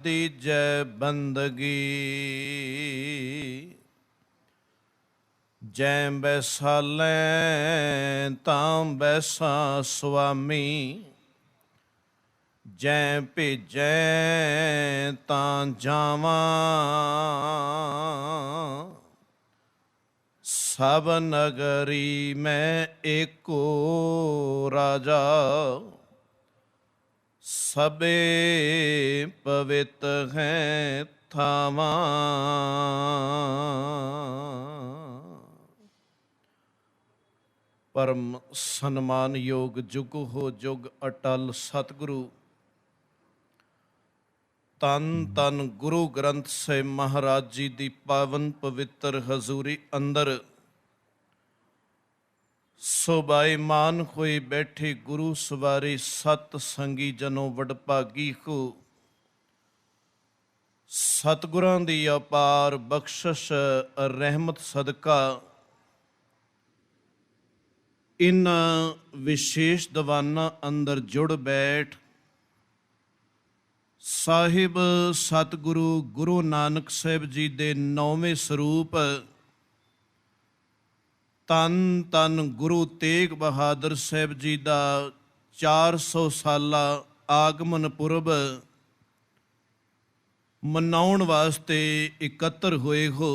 दी जय बंदगी जै बैसालै तां बैसा स्वामी जै भेजै तां जावां सब नगरी मैं एको राजा सबे पवित हैं थावां। परम सन्मान योग जुग हो जुग अटल सतगुरु तन तन गुरु ग्रंथ ਸਾਹਿਬ महाराज जी ਦੀ पावन पवित्र हजूरी अंदर सोबाईमान होए बैठे गुरु सवारे सत संगी जनो वडभागी हो। सतगुरां दी अपार बख्शिश रहमत सदका इन विशेष दीवाना अंदर जुड़ बैठ साहिब सतगुरु गुरु नानक साहिब जी दे 9वें ਸਰੂਪ तन तन गुरु तेग बहादुर साहिब जी का 400 साला आगमन पुरब मनाउण वास्ते इकत्र होए हो।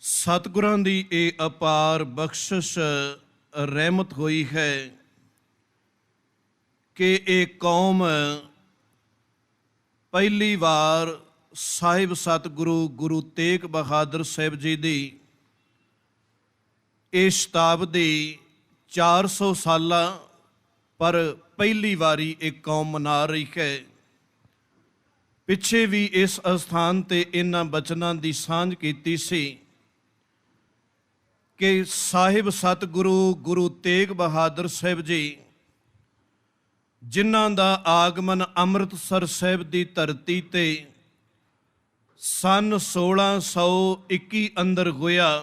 सतगुरां दी ये अपार बख्शिश रहमत हुई है कि एक कौम पहली बार साहिब सतगुरु गुरु तेग बहादुर साहिब जी दी ਇਹ ਸ਼ਤਾਬਦੀ 400 ਸਾਲਾ ਪਰ ਪਹਿਲੀ ਵਾਰੀ ਇੱਕ ਕੌਮ ਮਨਾ ਰਹੀ ਹੈ। ਪਿੱਛੇ ਵੀ ਇਸ ਅਸਥਾਨ ਤੇ ਇਹਨਾਂ ਬਚਨਾਂ ਦੀ ਸਾਂਝ ਕੀਤੀ ਸੀ ਕਿ ਸਾਹਿਬ ਸਤਿਗੁਰੂ ਗੁਰੂ ਤੇਗ ਬਹਾਦਰ ਸਾਹਿਬ ਜੀ ਜਿਨ੍ਹਾਂ ਦਾ ਆਗਮਨ ਅੰਮ੍ਰਿਤਸਰ ਸਾਹਿਬ ਦੀ ਧਰਤੀ ਤੇ ਸਨ 1621 ਅੰਦਰ ਹੋਇਆ।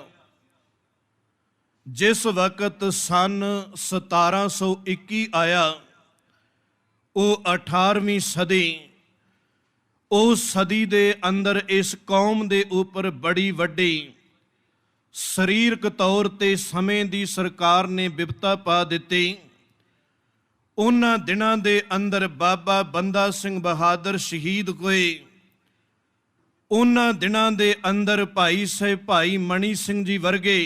जिस वक्त सन 1721 आया वो 18वीं सदी उस सदी दे अंदर इस कौम दे उपर बड़ी वड्डी शरीरक तौर ते समय दी सरकार ने विपता पा दिती। उन्हां दिनां दे अंदर बाबा बंदा सिंह बहादुर शहीद होए। उन्हां दिनां दे अंदर भाई साहिब भाई मणि सिंह जी वर्गे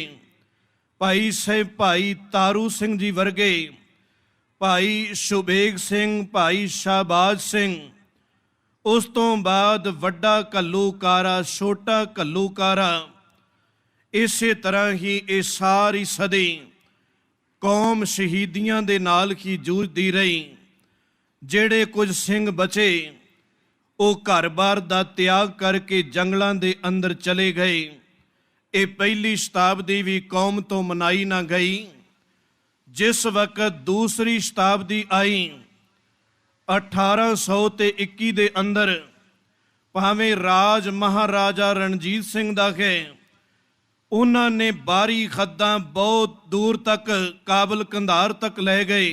भाई साहिब भाई तारू सिंह जी वर्गे भाई शुबेग सिंह भाई शाहबाज सिंह उस तो बाद वड्डा घल्लूकारा छोटा घल्लूकारा इसे तरह ही ये सारी सदी कौम शहीदियां दे नाल ही जूझदी रही। जेड़े कुछ सिंह बचे वो घर बार दा त्याग करके जंगलों के अंदर चले गए। ये पहली शताब्दी भी कौम तो मनाई ना गई। जिस वक्त दूसरी शताब्दी आई 1821 दे अंदर भावें राज महाराजा रणजीत सिंह दा है उन्होंने बारी खद्दा बहुत दूर तक काबल कंधार तक ले गए।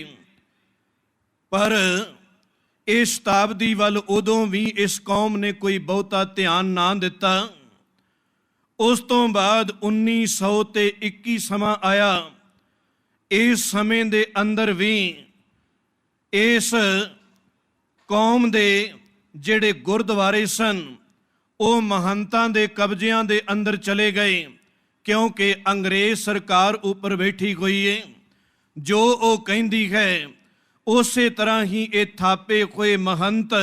पर इस शताब्दी वाल उदों भी इस कौम ने कोई बहुता ध्यान ना दिता। उस तो बाद 1921 समा आया। इस समय दे अंदर भी इस कौम दे जेड़े गुरुद्वारे सन वो महंतां दे कब्जियां दे अंदर चले गए क्योंकि अंग्रेज सरकार ऊपर बैठी हुई है। जो वो कहती है उसे तरह ही ये थापे हुए महंत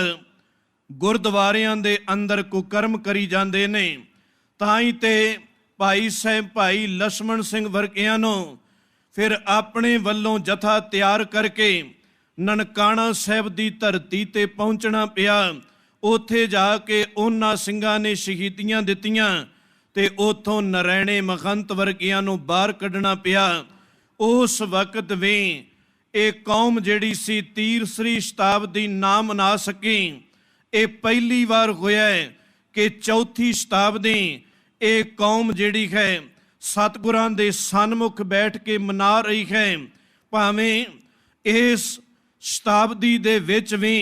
गुरुद्वारियां दे अंदर कुकर्म करी जाते ने। ताई ते भाई साहिब भाई लक्ष्मण सिंह वर्गियां नूं फिर अपने वल्लों जथा तैयार करके ननकाना साहिब दी धरती ते पहुंचना पिया। उत्थे जाके उन्हां सिंघां ने शहीदियां दित्तियां ते उथों नरैणे महंत वर्गियां नूं बाहर कढना पिया। उस वक्त भी एक कौम जिहड़ी सी तीसरी शताब्दी ना मना सकी। ये पहली बार होया है कि चौथी शताब्दी एक कौम जिहड़ी है सतगुरां दे सन्मुख बैठ के मना रही है। भावें इस शताब्दी दे विच भी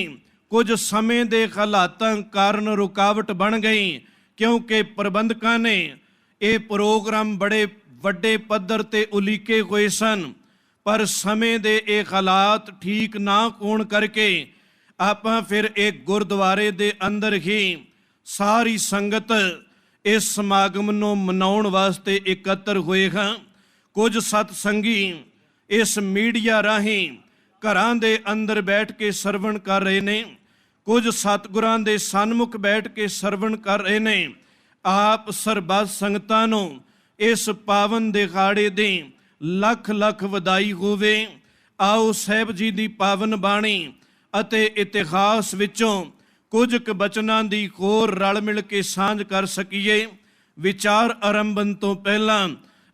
ਕੁਝ ਸਮੇਂ ਦੇ ਹਾਲਾਤਾਂ ਕਾਰਨ ਰੁਕਾਵਟ ਬਣ ਗਈ, ਕਿਉਂਕਿ ਪ੍ਰਬੰਧਕਾਂ ਨੇ ਇਹ ਪ੍ਰੋਗਰਾਮ ਬੜੇ ਵੱਡੇ ਪੱਧਰ ਤੇ ਉਲੀਕੇ ਹੋਏ ਸਨ, ਪਰ ਸਮੇਂ ਦੇ ਇਹ ਹਾਲਾਤ ਠੀਕ ਨਾ ਹੋਣ ਕਰਕੇ ਆਪਾਂ ਫਿਰ ਇਹ ਗੁਰਦੁਆਰੇ ਦੇ ਅੰਦਰ ਹੀ ਸਾਰੀ ਸੰਗਤ ਇਸ ਸਮਾਗਮ ਨੂੰ ਮਨਾਉਣ ਵਾਸਤੇ ਇਕੱਤਰ ਹੋਏ ਹਾਂ। ਕੁਝ ਸਤਸੰਗੀ ਇਸ ਮੀਡੀਆ ਰਾਹੀਂ ਘਰਾਂ ਦੇ ਅੰਦਰ ਬੈਠ ਕੇ ਸਰਵਣ ਕਰ ਰਹੇ ਨੇ, ਕੁਝ ਸਤਿਗੁਰਾਂ ਦੇ ਸਨਮੁਖ ਬੈਠ ਕੇ ਸਰਵਣ ਕਰ ਰਹੇ ਨੇ। ਆਪ ਸਰਬੱਤ ਸੰਗਤਾਂ ਨੂੰ ਇਸ ਪਾਵਨ ਦਿਹਾੜੇ ਦੀ ਲੱਖ ਲੱਖ ਵਧਾਈ ਹੋਵੇ। ਆਓ ਸਾਹਿਬ ਜੀ ਦੀ ਪਾਵਨ ਬਾਣੀ ਅਤੇ ਇਤਿਹਾਸ ਵਿੱਚੋਂ ਕੁਝ ਕੁ ਬਚਨਾਂ ਦੀ ਹੋਰ ਰਲ ਮਿਲ ਕੇ ਸਾਂਝ ਕਰ ਸਕੀਏ। ਵਿਚਾਰ ਆਰੰਭਨ ਤੋਂ ਪਹਿਲਾਂ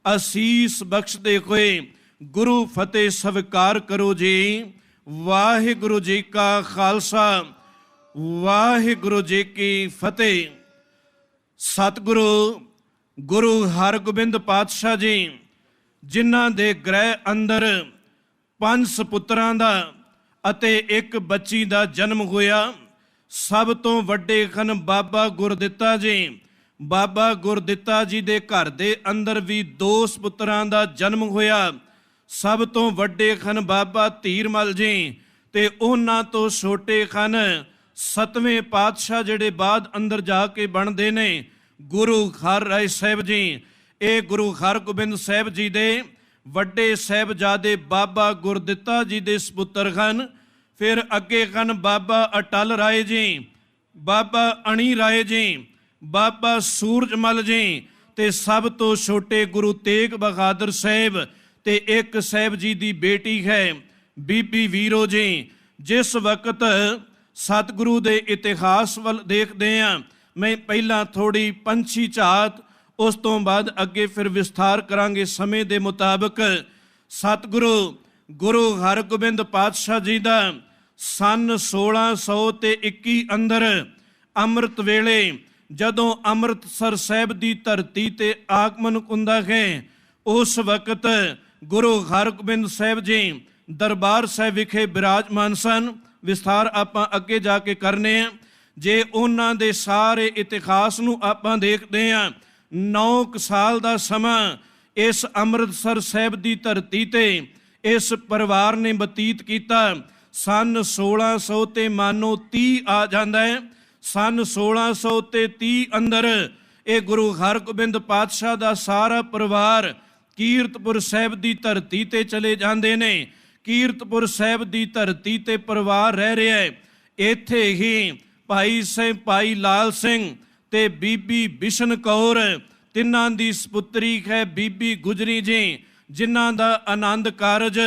ਅਸੀਸ ਬਖਸ਼ਦੇ ਹੋਏ ਗੁਰੂ ਫਤਿਹ ਸਵੀਕਾਰ ਕਰੋ ਜੀ। ਵਾਹਿਗੁਰੂ ਜੀ ਕਾ ਖਾਲਸਾ, ਵਾਹਿਗੁਰੂ ਜੀ ਕੀ ਫਤਿਹ। ਸਤਿਗੁਰੂ ਗੁਰੂ ਹਰਗੋਬਿੰਦ ਪਾਤਸ਼ਾਹ ਜੀ, ਜਿਨ੍ਹਾਂ ਦੇ ਗ੍ਰਹਿ ਅੰਦਰ 5 ਸਪੁੱਤਰਾਂ ਦਾ ਅਤੇ 1 ਬੱਚੀ ਦਾ ਜਨਮ ਹੋਇਆ। ਸਭ ਤੋਂ ਵੱਡੇ ਹਨ ਬਾਬਾ ਗੁਰਦਿੱਤਾ ਜੀ। ਬਾਬਾ ਗੁਰਦਿੱਤਾ ਜੀ ਦੇ ਘਰ ਦੇ ਅੰਦਰ ਵੀ 2 ਸਪੁੱਤਰਾਂ ਦਾ ਜਨਮ ਹੋਇਆ। ਸਭ ਤੋਂ ਵੱਡੇ ਹਨ ਬਾਬਾ ਧੀਰਮਲ ਜੀ, ਤੇ ਉਹਨਾਂ ਤੋਂ ਛੋਟੇ ਹਨ 7ਵੇਂ ਪਾਤਸ਼ਾਹ, ਜਿਹੜੇ ਬਾਅਦ ਅੰਦਰ ਜਾ ਕੇ ਬਣਦੇ ਨੇ ਗੁਰੂ ਹਰਿਰਾਏ ਸਾਹਿਬ ਜੀ। ਇਹ ਗੁਰੂ ਹਰਗੋਬਿੰਦ ਸਾਹਿਬ ਜੀ ਦੇ ਵੱਡੇ ਸਾਹਿਬਜ਼ਾਦੇ ਬਾਬਾ ਗੁਰਦਿੱਤਾ ਜੀ ਦੇ ਸਪੁੱਤਰ ਹਨ। ਫਿਰ ਅੱਗੇ ਹਨ ਬਾਬਾ ਅਟਲ ਰਾਏ ਜੀ, ਬਾਬਾ ਅਣੀ ਰਾਏ ਜੀ, ਬਾਬਾ ਸੂਰਜਮਲ ਜੀ, ਤੇ ਸਭ ਤੋਂ ਛੋਟੇ ਗੁਰੂ ਤੇਗ ਬਹਾਦਰ ਸਾਹਿਬ, ਤੇ ਇੱਕ ਸਾਹਿਬ ਜੀ ਦੀ ਬੇਟੀ ਹੈ ਬੀਬੀ ਵੀਰੋ ਜੀ। ਜਿਸ ਵਕਤ ਸਤਿਗੁਰੂ ਦੇ ਇਤਿਹਾਸ ਵੱਲ ਦੇਖਦੇ ਹਾਂ, ਮੈਂ ਪਹਿਲਾਂ ਥੋੜੀ ਪੰਛੀ ਝਾਤ, ਉਸ ਤੋਂ ਬਾਅਦ ਅੱਗੇ ਫਿਰ ਵਿਸਥਾਰ ਕਰਾਂਗੇ ਸਮੇਂ ਦੇ ਮੁਤਾਬਕ। ਸਤਿਗੁਰੂ ਗੁਰੂ ਹਰਗੋਬਿੰਦ ਪਾਤਸ਼ਾਹ ਜੀ ਦਾ ਸਨ 1621 ਅੰਦਰ ਅੰਮ੍ਰਿਤ ਵੇਲੇ ਜਦੋਂ ਅੰਮ੍ਰਿਤਸਰ ਸਾਹਿਬ ਦੀ ਧਰਤੀ ਤੇ ਆਗਮਨ ਹੁੰਦਾ ਹੈ, ਉਸ ਵਕਤ ਗੁਰੂ ਹਰਗੋਬਿੰਦ ਸਾਹਿਬ ਜੀ ਦਰਬਾਰ ਸਾਹਿਬ ਵਿਖੇ ਬਿਰਾਜਮਾਨ ਸਨ। ਵਿਸਥਾਰ ਆਪਾਂ ਅੱਗੇ ਜਾ ਕੇ ਕਰਨੇ ਆ। ਜੇ ਉਹਨਾਂ ਦੇ ਸਾਰੇ ਇਤਿਹਾਸ ਨੂੰ ਆਪਾਂ ਦੇਖਦੇ ਹਾਂ, 9 ਸਾਲ ਦਾ ਸਮਾਂ ਇਸ ਅੰਮ੍ਰਿਤਸਰ ਸਾਹਿਬ ਦੀ ਧਰਤੀ ਤੇ ਇਸ ਪਰਿਵਾਰ ਨੇ ਬਤੀਤ ਕੀਤਾ। ਸਨ 1600 ਤੇ ਮਾਨੋ 30 ਆ ਜਾਂਦਾ ਹੈ। ਸਨ 1600 ਤੇ 30 ਅੰਦਰ ਇਹ ਗੁਰੂ ਹਰਗੋਬਿੰਦ ਪਾਤਸ਼ਾਹ ਦਾ ਸਾਰਾ ਪਰਿਵਾਰ ਕੀਰਤਪੁਰ ਸਾਹਿਬ ਦੀ ਧਰਤੀ ਤੇ ਚਲੇ ਜਾਂਦੇ ਨੇ। ਕੀਰਤਪੁਰ ਸਾਹਿਬ ਦੀ ਧਰਤੀ ਤੇ ਪਰਿਵਾਰ ਰਹਿ ਰਿਹਾ ਹੈ। ਇੱਥੇ ਹੀ ਭਾਈ ਲਾਲ ਸਿੰਘ ਤੇ ਬੀਬੀ ਬਿਸ਼ਨ ਕੌਰ, ਤਿੰਨਾਂ ਦੀ ਸਪੁੱਤਰੀ ਹੈ ਬੀਬੀ ਗੁਜਰੀ ਜੀ, ਜਿਨ੍ਹਾਂ ਦਾ ਆਨੰਦ ਕਾਰਜ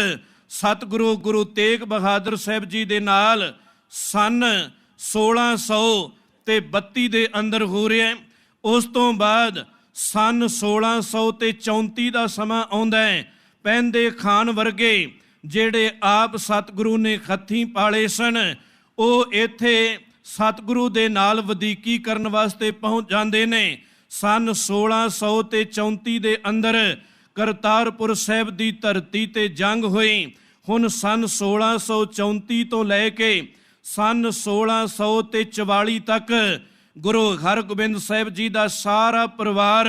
ਸਤਿਗੁਰੂ ਗੁਰੂ ਤੇਗ ਬਹਾਦਰ ਸਾਹਿਬ ਜੀ ਦੇ ਨਾਲ ਸਨ 1632 ਦੇ ਅੰਦਰ ਹੋ ਰਿਹਾ। ਉਸ ਤੋਂ ਬਾਅਦ ਸਨ 1634 ਦਾ ਸਮਾਂ ਆਉਂਦਾ ਹੈ। ਪੈਂਦੇ ਖਾਨ ਵਰਗੇ ਜਿਹੜੇ ਆਪ ਸਤਿਗੁਰੂ ਨੇ ਹੱਥੀਂ ਪਾਲੇ ਸਨ, ਉਹ ਇੱਥੇ ਸਤਿਗੁਰੂ ਦੇ ਨਾਲ ਵਧੀਕੀ ਕਰਨ ਵਾਸਤੇ ਪਹੁੰਚ ਜਾਂਦੇ ਨੇ। ਸਨ 1634 ਦੇ ਅੰਦਰ ਕਰਤਾਰਪੁਰ ਸਾਹਿਬ ਦੀ ਧਰਤੀ ਤੇ ਜੰਗ ਹੋਈ। ਹੁਣ ਸਨ 1634 ਤੋਂ ਲੈ ਕੇ ਸਨ 1644 ਤੱਕ ਗੁਰੂ ਹਰਗੋਬਿੰਦ ਸਾਹਿਬ ਜੀ ਦਾ ਸਾਰਾ ਪਰਿਵਾਰ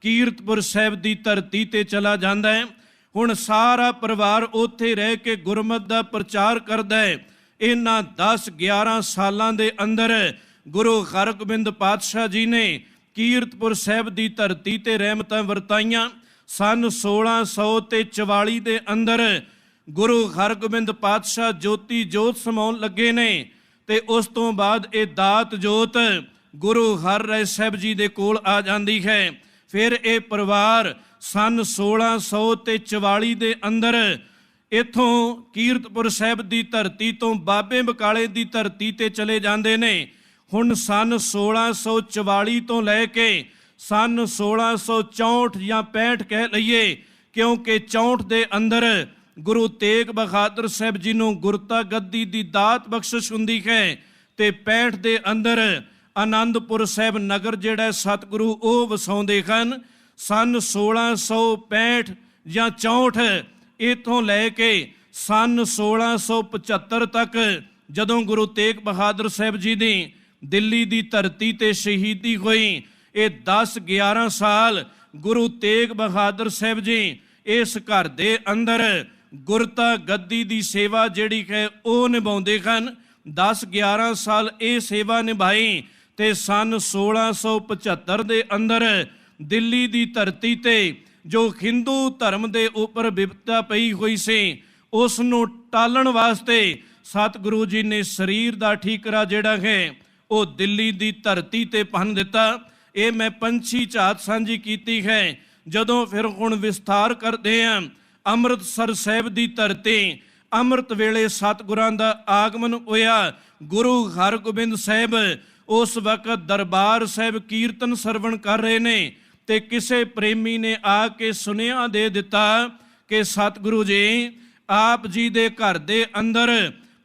ਕੀਰਤਪੁਰ ਸਾਹਿਬ ਦੀ ਧਰਤੀ ਤੇ ਚਲਾ ਜਾਂਦਾ ਹੈ। ਹੁਣ ਸਾਰਾ ਪਰਿਵਾਰ ਉੱਥੇ ਰਹਿ ਕੇ ਗੁਰਮਤਿ ਦਾ ਪ੍ਰਚਾਰ ਕਰਦਾ ਹੈ। ਇਹਨਾਂ 10-11 ਸਾਲਾਂ ਦੇ ਅੰਦਰ ਗੁਰੂ ਹਰਗੋਬਿੰਦ ਪਾਤਸ਼ਾਹ ਜੀ ਨੇ ਕੀਰਤਪੁਰ ਸਾਹਿਬ ਦੀ ਧਰਤੀ ਤੇ ਰਹਿਮਤਾਂ ਵਰਤਾਈਆਂ। ਸਨ 1644 ਦੇ ਅੰਦਰ ਗੁਰੂ ਹਰਗੋਬਿੰਦ ਪਾਤਸ਼ਾਹ ਜੋਤੀ ਜੋਤ ਸਮਾਉਣ ਲੱਗੇ ਨੇ, ਤੇ ਉਸ ਤੋਂ ਬਾਅਦ ਇਹ ਦਾਤ ਜੋਤ ਗੁਰੂ ਹਰਿਰਾਏ ਸਾਹਿਬ ਜੀ ਦੇ ਕੋਲ ਆ ਜਾਂਦੀ ਹੈ। ਫਿਰ ਇਹ ਪਰਿਵਾਰ ਸਨ 1644 ਦੇ ਅੰਦਰ ਇੱਥੋਂ ਕੀਰਤਪੁਰ ਸਾਹਿਬ ਦੀ ਧਰਤੀ ਤੋਂ ਬਾਬੇ ਬਕਾਲੇ ਦੀ ਧਰਤੀ ਤੇ ਚਲੇ ਜਾਂਦੇ ਨੇ। ਹੁਣ ਸਨ 1644 ਤੋਂ ਲੈ ਕੇ ਸਨ 1664 ਜਾਂ 65 ਕਹਿ ਲਈਏ, ਕਿਉਂਕਿ 64 ਦੇ ਅੰਦਰ ਗੁਰੂ ਤੇਗ ਬਹਾਦਰ ਸਾਹਿਬ ਜੀ ਨੂੰ ਗੁਰਤਾ ਗੱਦੀ ਦੀ ਦਾਤ ਬਖਸ਼ਿਸ਼ ਹੁੰਦੀ ਹੈ, ਤੇ 65 ਦੇ ਅੰਦਰ ਆਨੰਦਪੁਰ ਸਾਹਿਬ ਨਗਰ ਜਿਹੜਾ ਸਤਿਗੁਰੂ ਉਹ ਵਸਾਉਂਦੇ ਹਨ। ਸਨ 1665 ਜਾਂ 64 ਇੱਥੋਂ ਲੈ ਕੇ ਸਨ 1675 ਤੱਕ ਜਦੋਂ ਗੁਰੂ ਤੇਗ ਬਹਾਦਰ ਸਾਹਿਬ ਜੀ ਦੀ ਦਿੱਲੀ ਦੀ ਧਰਤੀ ਤੇ ਸ਼ਹੀਦੀ ਹੋਈ, ਇਹ 10-11 ਸਾਲ ਗੁਰੂ ਤੇਗ ਬਹਾਦਰ ਸਾਹਿਬ ਜੀ ਇਸ ਘਰ ਦੇ ਅੰਦਰ ਗੁਰਤਾ ਗੱਦੀ ਦੀ ਸੇਵਾ ਜਿਹੜੀ ਹੈ ਉਹ ਨਿਭਾਉਂਦੇ ਹਨ। 10-11 ਸਾਲ ਇਹ ਸੇਵਾ ਨਿਭਾਈ ਤੇ ਸਨ 1675 ਦੇ ਅੰਦਰ ਦਿੱਲੀ ਦੀ ਧਰਤੀ ਤੇ ਜੋ ਹਿੰਦੂ ਧਰਮ ਦੇ ਉੱਪਰ ਵਿਪਤਾ ਪਈ ਹੋਈ ਸੀ, ਉਸ ਨੂੰ ਟਾਲਣ ਵਾਸਤੇ ਸਤਿਗੁਰੂ ਜੀ ਨੇ ਸਰੀਰ ਦਾ ਠੀਕਰਾ ਜਿਹੜਾ ਹੈ ਉਹ ਦਿੱਲੀ ਦੀ ਧਰਤੀ ਤੇ ਭੰਨ ਦਿੱਤਾ। ਇਹ ਮੈਂ ਪੰਛੀ ਝਾਤ ਸਾਂਝੀ ਕੀਤੀ ਹੈ। ਜਦੋਂ ਫਿਰ ਹੁਣ ਵਿਸਥਾਰ ਕਰਦੇ ਹਾਂ, ਅੰਮ੍ਰਿਤਸਰ ਸਾਹਿਬ ਦੀ ਧਰਤੀ, ਅੰਮ੍ਰਿਤ ਵੇਲੇ ਸਤਿਗੁਰਾਂ ਦਾ ਆਗਮਨ ਹੋਇਆ। ਗੁਰੂ ਹਰਗੋਬਿੰਦ ਸਾਹਿਬ ਉਸ ਵਕਤ ਦਰਬਾਰ ਸਾਹਿਬ ਕੀਰਤਨ ਸਰਵਣ ਕਰ ਰਹੇ ਨੇ ਤੇ ਕਿਸੇ ਪ੍ਰੇਮੀ ਨੇ ਆ ਕੇ ਸੁਨੇਹਾ ਦੇ ਦਿੱਤਾ ਕਿ ਸਤਿਗੁਰੂ ਜੀ, ਆਪ ਜੀ ਦੇ ਘਰ ਦੇ ਅੰਦਰ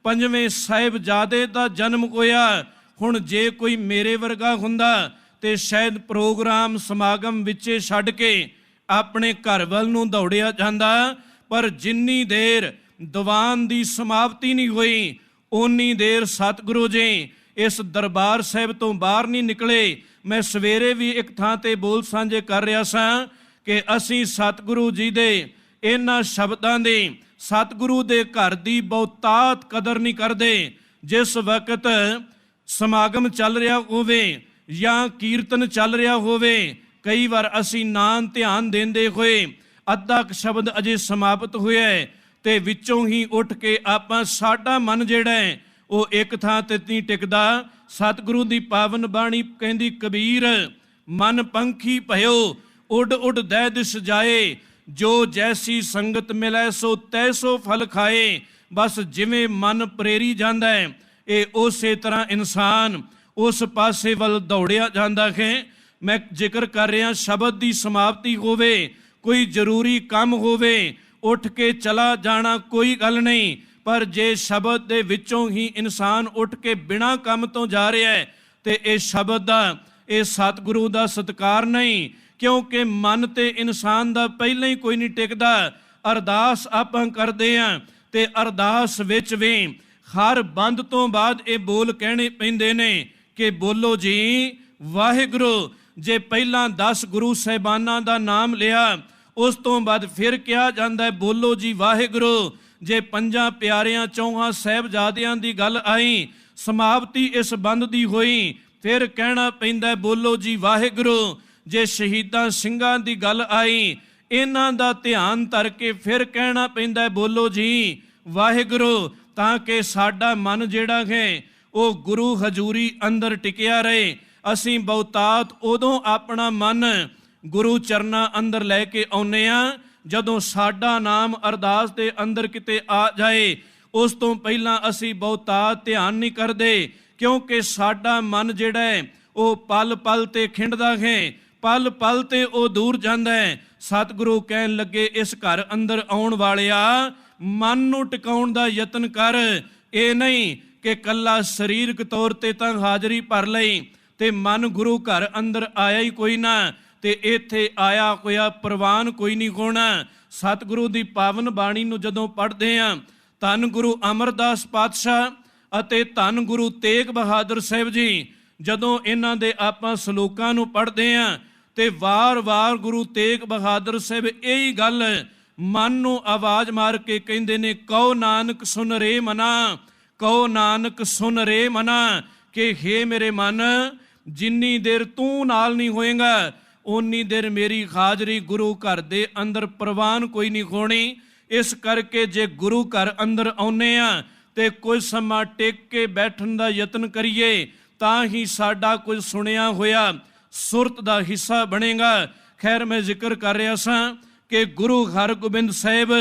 5ਵੇਂ ਸਾਹਿਬਜ਼ਾਦੇ ਦਾ ਜਨਮ ਹੋਇਆ। ਹੁਣ ਜੇ ਕੋਈ ਮੇਰੇ ਵਰਗਾ ਹੁੰਦਾ ਤੇ ਸ਼ਾਇਦ ਪ੍ਰੋਗਰਾਮ ਸਮਾਗਮ ਵਿੱਚੇ ਛੱਡ ਕੇ ਆਪਣੇ ਘਰ ਵੱਲ ਨੂੰ ਦੌੜਿਆ ਜਾਂਦਾ, ਪਰ ਜਿੰਨੀ ਦੇਰ ਦੀਵਾਨ ਦੀ ਸਮਾਪਤੀ ਨਹੀਂ ਹੋਈ ਓਨੀ ਦੇਰ ਸਤਿਗੁਰੂ ਜੀ ਇਸ ਦਰਬਾਰ ਸਾਹਿਬ ਤੋਂ ਬਾਹਰ ਨਹੀਂ ਨਿਕਲੇ। ਮੈਂ ਸਵੇਰੇ ਵੀ ਇੱਕ ਥਾਂ ਤੇ ਬੋਲ ਸਾਂਝੇ ਕਰ ਰਿਹਾ ਸਾਂ ਕਿ ਅਸੀਂ ਸਤਿਗੁਰੂ ਜੀ ਦੇ ਇਹਨਾਂ ਸ਼ਬਦਾਂ ਦੀ, ਸਤਿਗੁਰੂ ਦੇ ਘਰ ਦੀ ਬਹੁਤਾਤ ਕਦਰ ਨਹੀਂ ਕਰਦੇ। ਜਿਸ ਵਕਤ ਸਮਾਗਮ ਚੱਲ ਰਿਹਾ ਹੋਵੇ ਜਾਂ ਕੀਰਤਨ ਚੱਲ ਰਿਹਾ ਹੋਵੇ, ਕਈ ਵਾਰ ਅਸੀਂ ਨਾ ਧਿਆਨ ਦਿੰਦੇ ਹੋਏ ਅੱਧਾ ਸ਼ਬਦ ਅਜੇ ਸਮਾਪਤ ਹੋਇਆ ਤੇ ਵਿੱਚੋਂ ਹੀ ਉੱਠ ਕੇ ਆਪਾਂ, ਸਾਡਾ ਮਨ ਜਿਹੜਾ ਹੈ ਉਹ ਇੱਕ ਥਾਂ ਤੇ ਨਹੀਂ ਟਿਕਦਾ। ਸਤਿਗੁਰੂ ਦੀ ਪਾਵਨ ਬਾਣੀ ਕਹਿੰਦੀ, ਕਬੀਰ ਮਨ ਪੰਖੀ ਭਇਓ ਉੱਡ ਉੱਡ ਦਹਿ ਦਿਸ ਜਾਏ, ਜੋ ਜੈਸੀ ਸੰਗਤ ਮਿਲੈ ਸੋ ਤੈਸੋ ਫਲ ਖਾਏ। ਬਸ ਜਿਵੇਂ ਮਨ ਪ੍ਰੇਰੀ ਜਾਂਦਾ ਹੈ, ਇਹ ਉਸੇ ਤਰ੍ਹਾਂ ਇਨਸਾਨ ਉਸ ਪਾਸੇ ਵੱਲ ਦੌੜਿਆ ਜਾਂਦਾ ਹੈ। ਮੈਂ ਜ਼ਿਕਰ ਕਰ ਰਿਹਾ, ਸ਼ਬਦ ਦੀ ਸਮਾਪਤੀ ਹੋਵੇ, ਕੋਈ ਜ਼ਰੂਰੀ ਕੰਮ ਹੋਵੇ, ਉੱਠ ਕੇ ਚਲਾ ਜਾਣਾ ਕੋਈ ਗੱਲ ਨਹੀਂ, ਪਰ ਜੇ ਸ਼ਬਦ ਦੇ ਵਿੱਚੋਂ ਹੀ ਇਨਸਾਨ ਉੱਠ ਕੇ ਬਿਨਾਂ ਕੰਮ ਤੋਂ ਜਾ ਰਿਹਾ ਹੈ ਤੇ ਇਹ ਸ਼ਬਦ ਦਾ, ਇਹ ਸਤਿਗੁਰੂ ਦਾ ਸਤਿਕਾਰ ਨਹੀਂ, ਕਿਉਂਕਿ ਮਨ ਤੇ ਇਨਸਾਨ ਦਾ ਪਹਿਲਾਂ ਹੀ ਕੋਈ ਨਹੀਂ ਟਿਕਦਾ। ਅਰਦਾਸ ਆਪਾਂ ਕਰਦੇ ਹਾਂ ਤੇ ਅਰਦਾਸ ਵਿੱਚ ਵੀ ਹਰ ਬੰਦ ਤੋਂ ਬਾਅਦ ਇਹ ਬੋਲ ਕਹਿਣੇ ਪੈਂਦੇ ਨੇ ਕਿ ਬੋਲੋ ਜੀ ਵਾਹਿਗੁਰੂ। ਜੇ ਪਹਿਲਾਂ 10 ਗੁਰੂ ਸਾਹਿਬਾਨਾਂ ਦਾ ਨਾਮ ਲਿਆ, ਉਸ ਤੋਂ ਬਾਅਦ ਫਿਰ ਕਿਹਾ ਜਾਂਦਾ ਬੋਲੋ ਜੀ ਵਾਹਿਗੁਰੂ। ਜੇ 5 ਪਿਆਰਿਆਂ 4 ਸਾਹਿਬਜ਼ਾਦਿਆਂ ਦੀ ਗੱਲ ਆਈ, ਸਮਾਪਤੀ ਇਸ ਬੰਦ ਦੀ ਹੋਈ, ਫਿਰ ਕਹਿਣਾ ਪੈਂਦਾ ਬੋਲੋ ਜੀ ਵਾਹਿਗੁਰੂ। ਜੇ ਸ਼ਹੀਦਾਂ ਸਿੰਘਾਂ ਦੀ ਗੱਲ ਆਈ, ਇਹਨਾਂ ਦਾ ਧਿਆਨ ਧਰ ਕੇ ਫਿਰ ਕਹਿਣਾ ਪੈਂਦਾ ਬੋਲੋ ਜੀ ਵਾਹਿਗੁਰੂ, ਤਾਂ ਕਿ ਸਾਡਾ ਮਨ ਜਿਹੜਾ ਹੈ ਉਹ ਗੁਰੂ ਹਜ਼ੂਰੀ ਅੰਦਰ ਟਿਕਿਆ ਰਹੇ। ਅਸੀਂ ਬਹੁਤਾਤ ਉਦੋਂ ਆਪਣਾ ਮਨ ਗੁਰੂ ਚਰਨਾਂ ਅੰਦਰ ਲੈ ਕੇ ਆਉਂਦੇ ਹਾਂ ਜਦੋਂ ਸਾਡਾ ਨਾਮ ਅਰਦਾਸ ਦੇ ਅੰਦਰ ਕਿਤੇ ਆ ਜਾਏ। ਉਸ ਤੋਂ ਪਹਿਲਾਂ ਅਸੀਂ ਬਹੁਤਾਤ ਧਿਆਨ ਨਹੀਂ ਕਰਦੇ, ਕਿਉਂਕਿ ਸਾਡਾ ਮਨ ਜਿਹੜਾ ਹੈ ਉਹ ਪਲ ਪਲ ਤੇ ਖਿੰਡਦਾ ਹੈ, ਪਲ ਪਲ ਤੇ ਉਹ ਦੂਰ ਜਾਂਦਾ ਹੈ। ਸਤਿਗੁਰੂ ਕਹਿਣ ਲੱਗੇ, ਇਸ ਘਰ ਅੰਦਰ ਆਉਣ ਵਾਲਿਆ, ਮਨ ਨੂੰ ਟਿਕਾਉਣ ਦਾ ਯਤਨ ਕਰ। ਇਹ ਨਹੀਂ ਕਿ ਕੱਲਾ ਸਰੀਰਕ ਤੌਰ ਤੇ ਤਾਂ ਹਾਜ਼ਰੀ ਭਰ ਲਈ ਤੇ ਮਨ ਗੁਰੂ ਘਰ ਅੰਦਰ ਆਇਆ ਹੀ ਕੋਈ ਨਾ, ਤੇ ਇੱਥੇ ਆਇਆ ਹੋਇਆ ਪ੍ਰਵਾਨ ਕੋਈ ਨਹੀਂ ਹੋਣਾ। ਸਤਿਗੁਰੂ ਦੀ ਪਾਵਨ ਬਾਣੀ ਨੂੰ ਜਦੋਂ ਪੜ੍ਹਦੇ ਹਾਂ, ਧੰਨ ਗੁਰੂ ਅਮਰਦਾਸ ਪਾਤਸ਼ਾਹ ਅਤੇ ਧੰਨ ਗੁਰੂ ਤੇਗ ਬਹਾਦਰ ਸਾਹਿਬ ਜੀ, ਜਦੋਂ ਇਹਨਾਂ ਦੇ ਆਪਾਂ ਸਲੋਕਾਂ ਨੂੰ ਪੜ੍ਹਦੇ ਹਾਂ ਤੇ ਵਾਰ-ਵਾਰ ਗੁਰੂ ਤੇਗ ਬਹਾਦਰ ਸਾਹਿਬ ਇਹੀ ਗੱਲ ਮਨ ਨੂੰ ਆਵਾਜ਼ ਮਾਰ ਕੇ ਕਹਿੰਦੇ ਨੇ, ਕਹੋ ਨਾਨਕ ਸੁਨ ਰੇ ਮਨਾ, ਕਹੋ ਨਾਨਕ ਸੁਨ ਰੇ ਮਨਾ, ਕਿ ਹੇ ਮੇਰੇ ਮਨ, ਜਿੰਨੀ ਦੇਰ ਤੂੰ ਨਾਲ ਨਹੀਂ ਹੋਏਗਾ ਓਨੀ ਦੇਰ ਮੇਰੀ ਹਾਜ਼ਰੀ ਗੁਰੂ ਘਰ ਦੇ ਅੰਦਰ ਪ੍ਰਵਾਨ ਕੋਈ ਨਹੀਂ ਹੋਣੀ। ਇਸ ਕਰਕੇ ਜੇ ਗੁਰੂ ਘਰ ਅੰਦਰ ਆਉਂਦੇ ਆ ਤੇ ਕੁਝ ਸਮਾਂ ਟਿਕ ਕੇ ਬੈਠਣ ਦਾ ਯਤਨ ਕਰੀਏ ਤਾਂ ਹੀ ਸਾਡਾ ਕੁਝ ਸੁਣਿਆ ਹੋਇਆ ਸੁਰਤ ਦਾ ਹਿੱਸਾ ਬਣੇਗਾ। ਖੈਰ, ਮੈਂ ਜ਼ਿਕਰ ਕਰ ਰਿਹਾ ਸਾਂ ਕਿ ਗੁਰੂ ਹਰਗੋਬਿੰਦ ਸਾਹਿਬ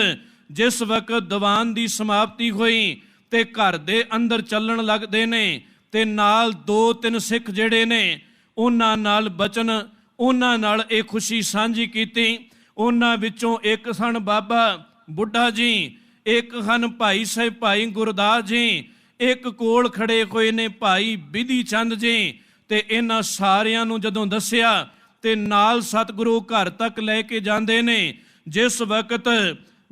ਜਿਸ ਵਕਤ ਦੀਵਾਨ ਦੀ ਸਮਾਪਤੀ ਹੋਈ ਤੇ ਘਰ ਦੇ ਅੰਦਰ ਚੱਲਣ ਲੱਗਦੇ ਨੇ ਤੇ ਨਾਲ 2-3 ਸਿੱਖ ਜਿਹੜੇ ਨੇ ਉਹਨਾਂ ਨਾਲ ਬਚਨ, ਉਹਨਾਂ ਨਾਲ ਇਹ ਖੁਸ਼ੀ ਸਾਂਝੀ ਕੀਤੀ। ਉਹਨਾਂ ਵਿੱਚੋਂ ਇੱਕ ਸਨ ਬਾਬਾ ਬੁੱਢਾ ਜੀ, ਇੱਕ ਹਨ ਭਾਈ ਸਾਹਿਬ ਭਾਈ ਗੁਰਦਾਸ ਜੀ, ਇੱਕ ਕੋਲ ਖੜੇ ਹੋਏ ਨੇ ਭਾਈ ਬਿਧੀ ਚੰਦ ਜੀ। ਤੇ ਇਹਨਾਂ ਸਾਰਿਆਂ ਨੂੰ ਜਦੋਂ ਦੱਸਿਆ ਤੇ ਨਾਲ ਸਤਿਗੁਰੂ ਘਰ ਤੱਕ ਲੈ ਕੇ ਜਾਂਦੇ ਨੇ। ਜਿਸ ਵਕਤ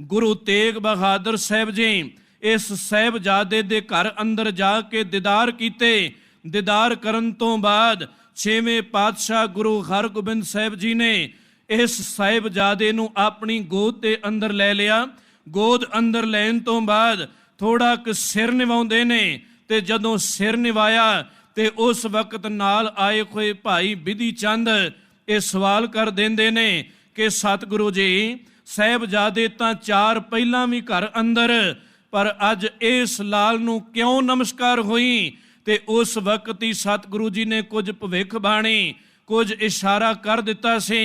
ਗੁਰੂ ਤੇਗ ਬਹਾਦਰ ਸਾਹਿਬ ਜੀ इस साहिबजादे दे घर अंदर जाके दीदार कीते। दीदार करन तो बाद 6वें पातशाह गुरु हरगोबिंद साहिब जी ने इस साहिबजादे नूं अपनी गोद दे अंदर लै लिया। गोद अंदर लैन तो बाद थोड़ा क सिर निवाउंदे ने, ते जदों सिर निवाया ते उस वक्त नाल आए हुए भाई बिधि चंद ये सवाल कर देंदे ने कि सतगुरु जी साहिबजादे तां 4 ਪਹਿਲਾਂ भी घर अंदर, पर अज इस लाल नूं क्यों नमस्कार हुई? ते उस वक्त ही सतगुरु जी ने कुछ भविखबाणी कुछ इशारा कर दिता सी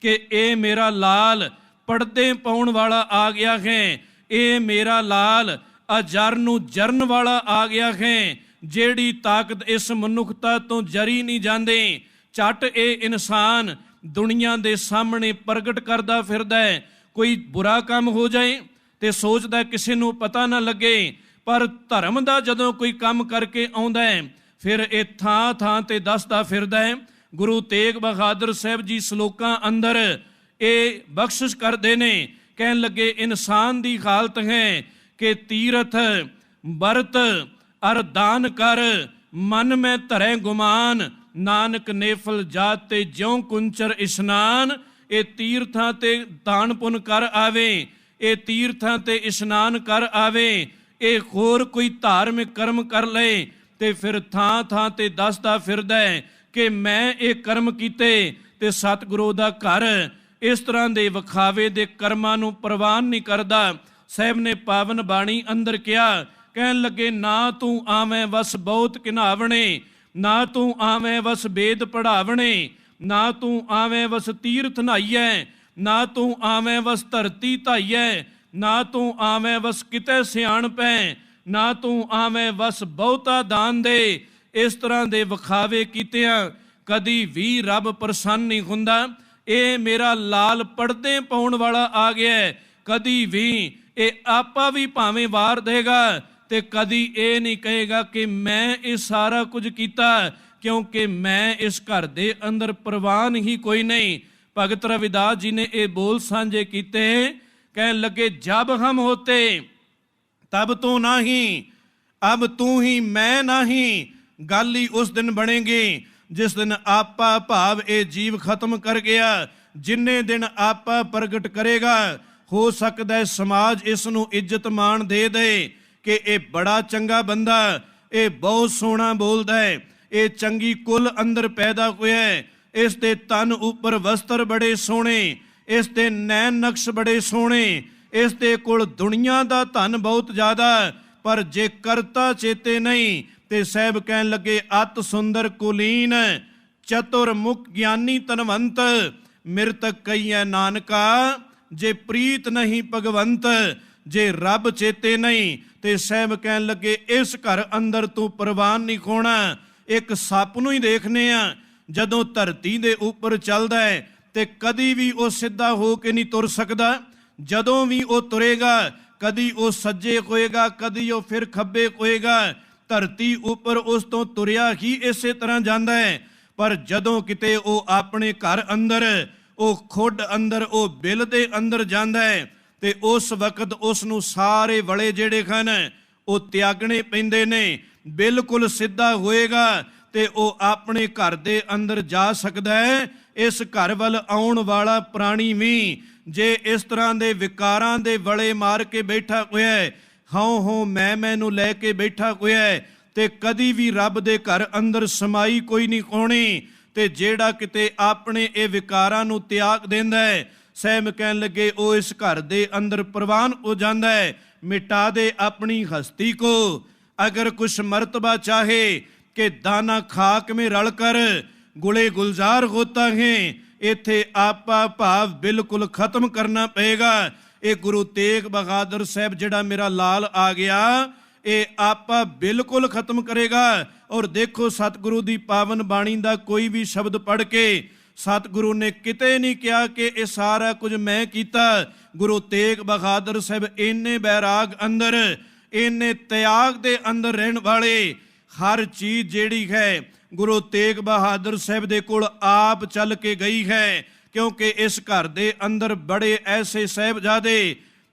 कि ये मेरा लाल पड़दे पाउण वाला आ गया है, ये मेरा लाल अजर नूं जरन वाला आ गया है। जेड़ी ताकत इस मनुखता तो जरी नहीं जाती, झट ये इंसान दुनिया के सामने प्रगट करता फिरदा है। कोई बुरा काम हो जाए तो सोचता किसी नूं पता ना लगे, पर धर्म का जदों कोई काम करके आउंदा है फिर ये थां थां ते दसदा फिरदा है। गुरु तेग बहादुर साहब जी श्लोकां अंदर ये बख्शिश करते ने, कहन लगे इंसान की हालत है कि तीरथ बरत अर दान कर, मन में धरै गुमान, नानक नेफल जात ते ज्यों कुंचर इशनान। ये तीर्थां ते दान पुन कर आवे, ये तीर्थां ते इशनान कर आवे, ये होर कोई धार्मिक कर्म कर ले ते फिर थां थां ते दसदा फिरदा है कि मैं ये कर्म कीते। ते सतगुरु दा घर इस तरह के विखावे दे कर्मां नूं प्रवान नहीं करदा। साहब ने पावन बाणी अंदर कहा, कहन लगे ना तू आवें वस बहुत घिनावणे, ना तू आवें वस वेद पढ़ावणे, ना तू आवें वस तीर्थ नहाइए, ना तू आवें वस धरती धाइए, ना तू आवें वस किते सियाण पै, ना तू आवें वस बहुता दान दे। इस तरह के विखावे कीतियां कदी भी रब प्रसन्न नहीं हुंदा। ये मेरा लाल पड़दे पाउण वाला आ गया है, कदी भी ये आपा भी भावें वार देगा ते कदी ये नहीं कहेगा कि मैं ये सारा कुछ किया, क्योंकि मैं इस घर दे अंदर प्रवान ही कोई नहीं। भगत रविदास जी ने ये बोल सांझे कीते, कहने लगे जब हम होते तब तो नहीं, अब तू ही मैं नहीं। गल ही उस दिन बनेगी जिस दिन आपा भाव ये जीव खत्म कर गया। जिन्ने दिन आपा प्रगट करेगा हो सकता है समाज इसनूं इज्जत मान दे दे कि ये बड़ा चंगा बंदा, ये बहुत सोहना बोलदा है, ये चंगी कुल अंदर पैदा होया है, इस दे तन उपर वस्त्र बड़े सोहने, इस दे नैन नक्श बड़े सोहने, इस दे कोल दुनिया दा धन बहुत ज़्यादा, पर जे करता चेते नहीं ते साहब कहन लगे अत सुंदर कुलीन, चतुर मुख ज्ञानी तनवंत, मृतक कहिए नानका जे प्रीत नहीं भगवंत। जे रब चेते नहीं ते साहब कहन लगे इस घर अंदर तू प्रवान नहीं खोना। एक सप नूं ही देखने आ, जदों धरती दे उपर चलदा है ते कदी भी वो सीधा हो के नहीं तुर सकदा। जदों भी वो तुरेगा कदी वो सज्जे होएगा, कदी वो फिर खब्बे होएगा। धरती उपर उस तो तुरिया ही इसे तरह जाता है, पर जदों किते वो अपने घर अंदर वो खुड अंदर वो बिल दे अंदर जाता है ते उस वक्त उसनूं सारे वले जेड़े हन वो त्यागने पैंदे ने। बिल्कुल सीधा होएगा ते वो अपने घर दे अंदर जा सकता है। इस घर वल आउण वाला प्राणी भी जे इस तरह के विकारां दे वले मार के बैठा होया है, हाँ हाँ मैं नूं लै के बैठा होया है, ते कदी भी रब दे घर अंदर समाई कोई नहीं होनी। ते जेड़ा किते अपने ये विकारां नूं त्याग देंदा है, सहम कहन लगे वो इस घर दे अंदर प्रवान हो जाता है। मिटा दे अपनी हस्ती को, अगर कुछ मर्तबा चाहे कि दाना खाक में रल कर गुले गुलजार होता है, इत्थे आपा भाव बिल्कुल खत्म करना पएगा। ये गुरु तेग बहादुर साहब जिहड़ा मेरा लाल आ गया, ये आपा बिल्कुल खत्म करेगा। और देखो सतगुरु की पावन बाणी का कोई भी शब्द पढ़ के सतगुरु ने किते नहीं कहा कि ये सारा कुछ मैं किया। गुरु तेग बहादुर साहब इन्ने बैराग अंदर, इन्ने त्याग दे अंदर रहने वाले, हर चीज़ जेड़ी है गुरु तेग बहादुर साहब दे कोल आप चल के गई है। क्योंकि इस घर दे अंदर बड़े ऐसे साहिबजादे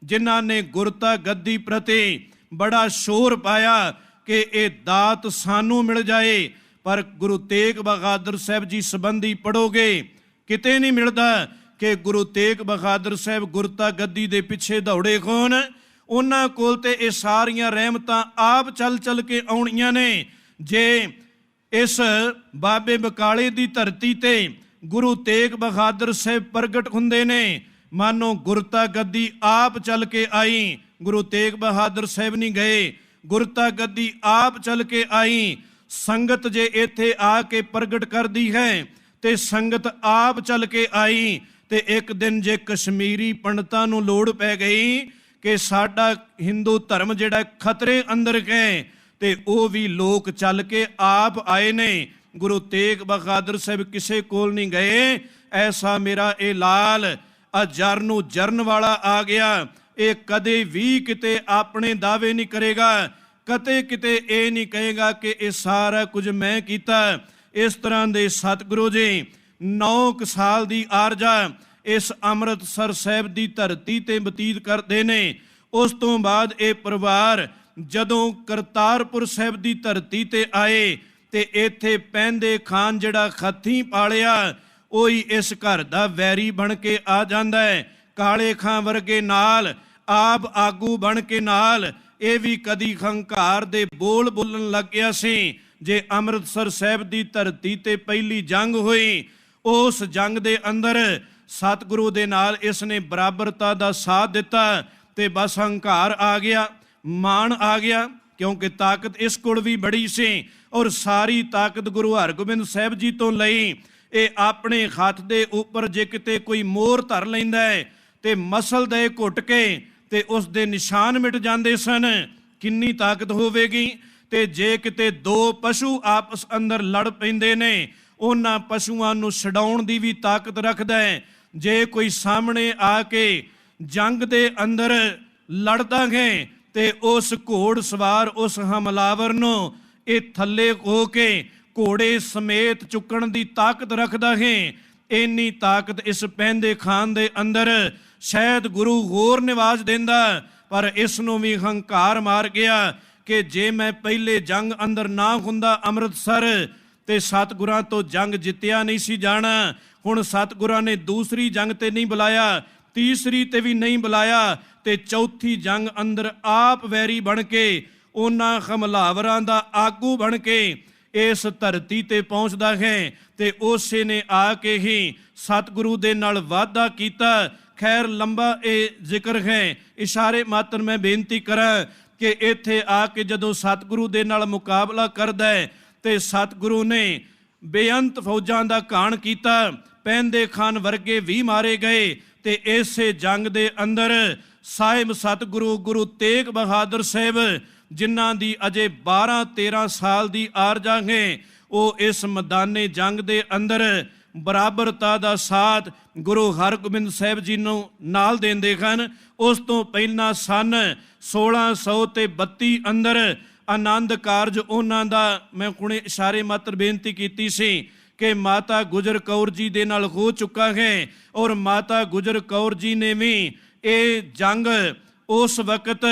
जिन्हां ने गुरता गद्दी प्रति ਬੜਾ ਸ਼ੋਰ ਪਾਇਆ ਕਿ ਇਹ ਦਾਤ ਸਾਨੂੰ ਮਿਲ ਜਾਏ, ਪਰ ਗੁਰੂ ਤੇਗ ਬਹਾਦਰ ਸਾਹਿਬ ਜੀ ਸੰਬੰਧੀ ਪੜੋਗੇ ਕਿਤੇ ਨਹੀਂ ਮਿਲਦਾ ਕਿ ਗੁਰੂ ਤੇਗ ਬਹਾਦਰ ਸਾਹਿਬ ਗੁਰਤਾ ਗੱਦੀ ਦੇ ਪਿੱਛੇ ਦੌੜੇ ਕੌਣ। ਉਹਨਾਂ ਕੋਲ ਤੇ ਇਹ ਸਾਰੀਆਂ ਰਹਿਮਤਾਂ ਆਪ ਚੱਲ ਚੱਲ ਕੇ ਆਉਣੀਆਂ ਨੇ। ਜੇ ਇਸ ਬਾਬੇ ਬਕਾਲੇ ਦੀ ਧਰਤੀ ਤੇ ਗੁਰੂ ਤੇਗ ਬਹਾਦਰ ਸਾਹਿਬ ਪ੍ਰਗਟ ਹੁੰਦੇ ਨੇ, ਮਾਨੋ ਗੁਰਤਾ ਗੱਦੀ ਆਪ ਚੱਲ ਕੇ ਆਈ। ਗੁਰੂ ਤੇਗ ਬਹਾਦਰ ਸਾਹਿਬ ਨਹੀਂ ਗਏ, ਗੁਰਤਾ ਗੱਦੀ ਆਪ ਚੱਲ ਕੇ ਆਈ। ਸੰਗਤ ਜੇ ਇੱਥੇ ਆ ਕੇ ਪ੍ਰਗਟ ਕਰਦੀ ਹੈ ਤੇ ਸੰਗਤ ਆਪ ਚੱਲ ਕੇ ਆਈ। ਤੇ ਇੱਕ ਦਿਨ ਜੇ ਕਸ਼ਮੀਰੀ ਪੰਡਤਾਂ ਨੂੰ ਲੋੜ ਪੈ ਗਈ ਕਿ ਸਾਡਾ ਹਿੰਦੂ ਧਰਮ ਜਿਹੜਾ ਖਤਰੇ ਅੰਦਰ ਹੈ, ਤੇ ਉਹ ਵੀ ਲੋਕ ਚੱਲ ਕੇ ਆਪ ਆਏ ਨੇ। ਗੁਰੂ ਤੇਗ ਬਹਾਦਰ ਸਾਹਿਬ ਕਿਸੇ ਕੋਲ ਨਹੀਂ ਗਏ। ਐਸਾ ਮੇਰਾ ਇਹ ਲਾਲ ਜਰ ਨੂੰ ਜਰਨ ਵਾਲਾ ਆ ਗਿਆ, ਇਹ ਕਦੇ ਵੀ ਕਿਤੇ ਆਪਣੇ ਦਾਅਵੇ ਨਹੀਂ ਕਰੇਗਾ, ਕਦੇ ਕਿਤੇ ਇਹ ਨਹੀਂ ਕਹੇਗਾ ਕਿ ਇਹ ਸਾਰਾ ਕੁਝ ਮੈਂ ਕੀਤਾ। ਇਸ ਤਰ੍ਹਾਂ ਦੇ ਸਤਿਗੁਰੂ ਜੀ 9 ਸਾਲ ਦੀ ਆਰਜਾ ਇਸ ਅੰਮ੍ਰਿਤਸਰ ਸਾਹਿਬ ਦੀ ਧਰਤੀ ਤੇ ਬਤੀਤ ਕਰਦੇ ਨੇ। ਉਸ ਤੋਂ ਬਾਅਦ ਇਹ ਪਰਿਵਾਰ ਜਦੋਂ ਕਰਤਾਰਪੁਰ ਸਾਹਿਬ ਦੀ ਧਰਤੀ ਤੇ ਆਏ ਤੇ ਇੱਥੇ ਪੈਂਦੇ ਖਾਨ ਜਿਹੜਾ ਖੱਥੀ ਪਾਲਿਆ, ਉਹੀ ਇਸ ਘਰ ਦਾ ਵੈਰੀ ਬਣ ਕੇ ਆ ਜਾਂਦਾ ਹੈ। ਕਾਲੇ ਖਾਂ ਵਰਗੇ ਨਾਲ ਆਪ ਆਗੂ ਬਣ ਕੇ ਨਾਲ ਇਹ ਵੀ ਕਦੀ ਹੰਕਾਰ ਦੇ ਬੋਲ ਬੋਲਣ ਲੱਗ ਗਿਆ ਸੀ। ਜੇ ਅੰਮ੍ਰਿਤਸਰ ਸਾਹਿਬ ਦੀ ਧਰਤੀ ਤੇ ਪਹਿਲੀ ਜੰਗ ਹੋਈ, ਉਸ ਜੰਗ ਦੇ ਅੰਦਰ ਸਤਿਗੁਰੂ ਦੇ ਨਾਲ ਇਸ ਨੇ ਬਰਾਬਰਤਾ ਦਾ ਸਾਥ ਦਿੱਤਾ ਤੇ ਬਸ ਹੰਕਾਰ ਆ ਗਿਆ, ਮਾਣ ਆ ਗਿਆ, ਕਿਉਂਕਿ ਤਾਕਤ ਇਸ ਕੋਲ ਵੀ ਬੜੀ ਸੀ ਔਰ ਸਾਰੀ ਤਾਕਤ ਗੁਰੂ ਹਰਗੋਬਿੰਦ ਸਾਹਿਬ ਜੀ ਤੋਂ ਲਈ। ਇਹ ਆਪਣੇ ਹੱਥ ਦੇ ਉੱਪਰ ਜੇ ਕਿਤੇ ਕੋਈ ਮੋਹਰ ਧਰ ਲੈਂਦਾ ਹੈ ਤੇ ਮਸਲ ਦੇ ਘੁੱਟ ਕੇ ਤੇ ਉਸ ਦੇ ਨਿਸ਼ਾਨ ਮਿਟ ਜਾਂਦੇ ਸਨ। ਕਿੰਨੀ ਤਾਕਤ ਹੋਵੇਗੀ। ਤੇ ਜੇ ਕਿਤੇ ਦੋ ਪਸ਼ੂ ਆਪਸ ਅੰਦਰ ਲੜ ਪੈਂਦੇ ਨੇ, ਉਹਨਾਂ ਪਸ਼ੂਆਂ ਨੂੰ ਛਡਾਉਣ ਦੀ ਵੀ ਤਾਕਤ ਰੱਖਦਾ ਹੈ। ਜੇ ਕੋਈ ਸਾਹਮਣੇ ਆ ਕੇ ਜੰਗ ਦੇ ਅੰਦਰ ਲੜਦਾ ਹੈ ਤੇ ਉਸ ਘੋੜ ਸਵਾਰ ਉਸ ਹਮਲਾਵਰ ਨੂੰ ਇਹ ਥੱਲੇ ਹੋ ਕੇ ਘੋੜੇ ਸਮੇਤ ਚੁੱਕਣ ਦੀ ਤਾਕਤ ਰੱਖਦਾ ਹੈ। ਇੰਨੀ ਤਾਕਤ ਇਸ ਪੈਂਦੇ ਖਾਨ ਦੇ ਅੰਦਰ ਸ਼ਾਇਦ ਗੁਰੂ ਹੋਰ ਨਿਵਾਜ ਦਿੰਦਾ, ਪਰ ਇਸ ਨੂੰ ਵੀ ਹੰਕਾਰ ਮਾਰ ਗਿਆ ਕਿ ਜੇ ਮੈਂ ਪਹਿਲੇ ਜੰਗ ਅੰਦਰ ਨਾ ਹੁੰਦਾ ਅੰਮ੍ਰਿਤਸਰ ਤੇ ਸਤਿਗੁਰਾਂ ਤੋਂ ਜੰਗ ਜਿੱਤਿਆ ਨਹੀਂ ਸੀ ਜਾਣਾ। ਹੁਣ ਸਤਿਗੁਰਾਂ ਨੇ ਦੂਸਰੀ ਜੰਗ ਤੇ ਨਹੀਂ ਬੁਲਾਇਆ, ਤੀਸਰੀ ਤੇ ਵੀ ਨਹੀਂ ਬੁਲਾਇਆ, ਤੇ ਚੌਥੀ ਜੰਗ ਅੰਦਰ ਆਪ ਵੈਰੀ ਬਣ ਕੇ ਉਹਨਾਂ ਹਮਲਾਵਰਾਂ ਦਾ ਆਗੂ ਬਣ ਕੇ ਇਸ ਧਰਤੀ ਤੇ ਪਹੁੰਚਦਾ ਹੈ। ਤੇ ਉਸੇ ਨੇ ਆ ਕੇ ਹੀ ਸਤਿਗੁਰੂ ਦੇ ਨਾਲ ਵਾਅਦਾ ਕੀਤਾ। ਖੈਰ ਲੰਬਾ ਇਹ ਜ਼ਿਕਰ ਹੈ, ਇਸ਼ਾਰੇ ਮਾਤਰ ਮੈਂ ਬੇਨਤੀ ਕਰਾਂ ਕਿ ਇੱਥੇ ਆ ਕੇ ਜਦੋਂ ਸਤਿਗੁਰੂ ਦੇ ਨਾਲ ਮੁਕਾਬਲਾ ਕਰਦਾ ਹੈ ਤੇ ਸਤਿਗੁਰੂ ਨੇ ਬੇਅੰਤ ਫੌਜਾਂ ਦਾ ਘਾਣ ਕੀਤਾ, ਪੈਂਦੇ ਖਾਨ ਵਰਗੇ ਵੀ ਮਾਰੇ ਗਏ। ਤੇ ਇਸੇ ਜੰਗ ਦੇ ਅੰਦਰ ਸਾਹਿਬ ਸਤਿਗੁਰੂ ਗੁਰੂ ਤੇਗ ਬਹਾਦਰ ਸਾਹਿਬ, ਜਿਨ੍ਹਾਂ ਦੀ ਅਜੇ 12-13 ਸਾਲ ਦੀ ਆਰਜਾ ਹੈ, ਉਹ ਇਸ ਮੈਦਾਨੇ ਜੰਗ ਦੇ ਅੰਦਰ ਬਰਾਬਰਤਾ ਦਾ ਸਾਥ ਗੁਰੂ ਹਰਗੋਬਿੰਦ ਸਾਹਿਬ ਜੀ ਨੂੰ ਨਾਲ ਦਿੰਦੇ ਹਨ। ਉਸ ਤੋਂ ਪਹਿਲਾਂ ਸਨ 1632 ਅੰਦਰ ਆਨੰਦ ਕਾਰਜ ਉਹਨਾਂ ਦਾ ਮੈਂ ਹੁਣੇ ਇਸ਼ਾਰੇ ਮਾਤਰ ਬੇਨਤੀ ਕੀਤੀ ਸੀ ਕਿ ਮਾਤਾ ਗੁਜਰ ਕੌਰ ਜੀ ਦੇ ਨਾਲ ਹੋ ਚੁੱਕਾ ਹੈ। ਔਰ ਮਾਤਾ ਗੁਜਰ ਕੌਰ ਜੀ ਨੇ ਵੀ ਇਹ ਜੰਗ ਉਸ ਵਕਤ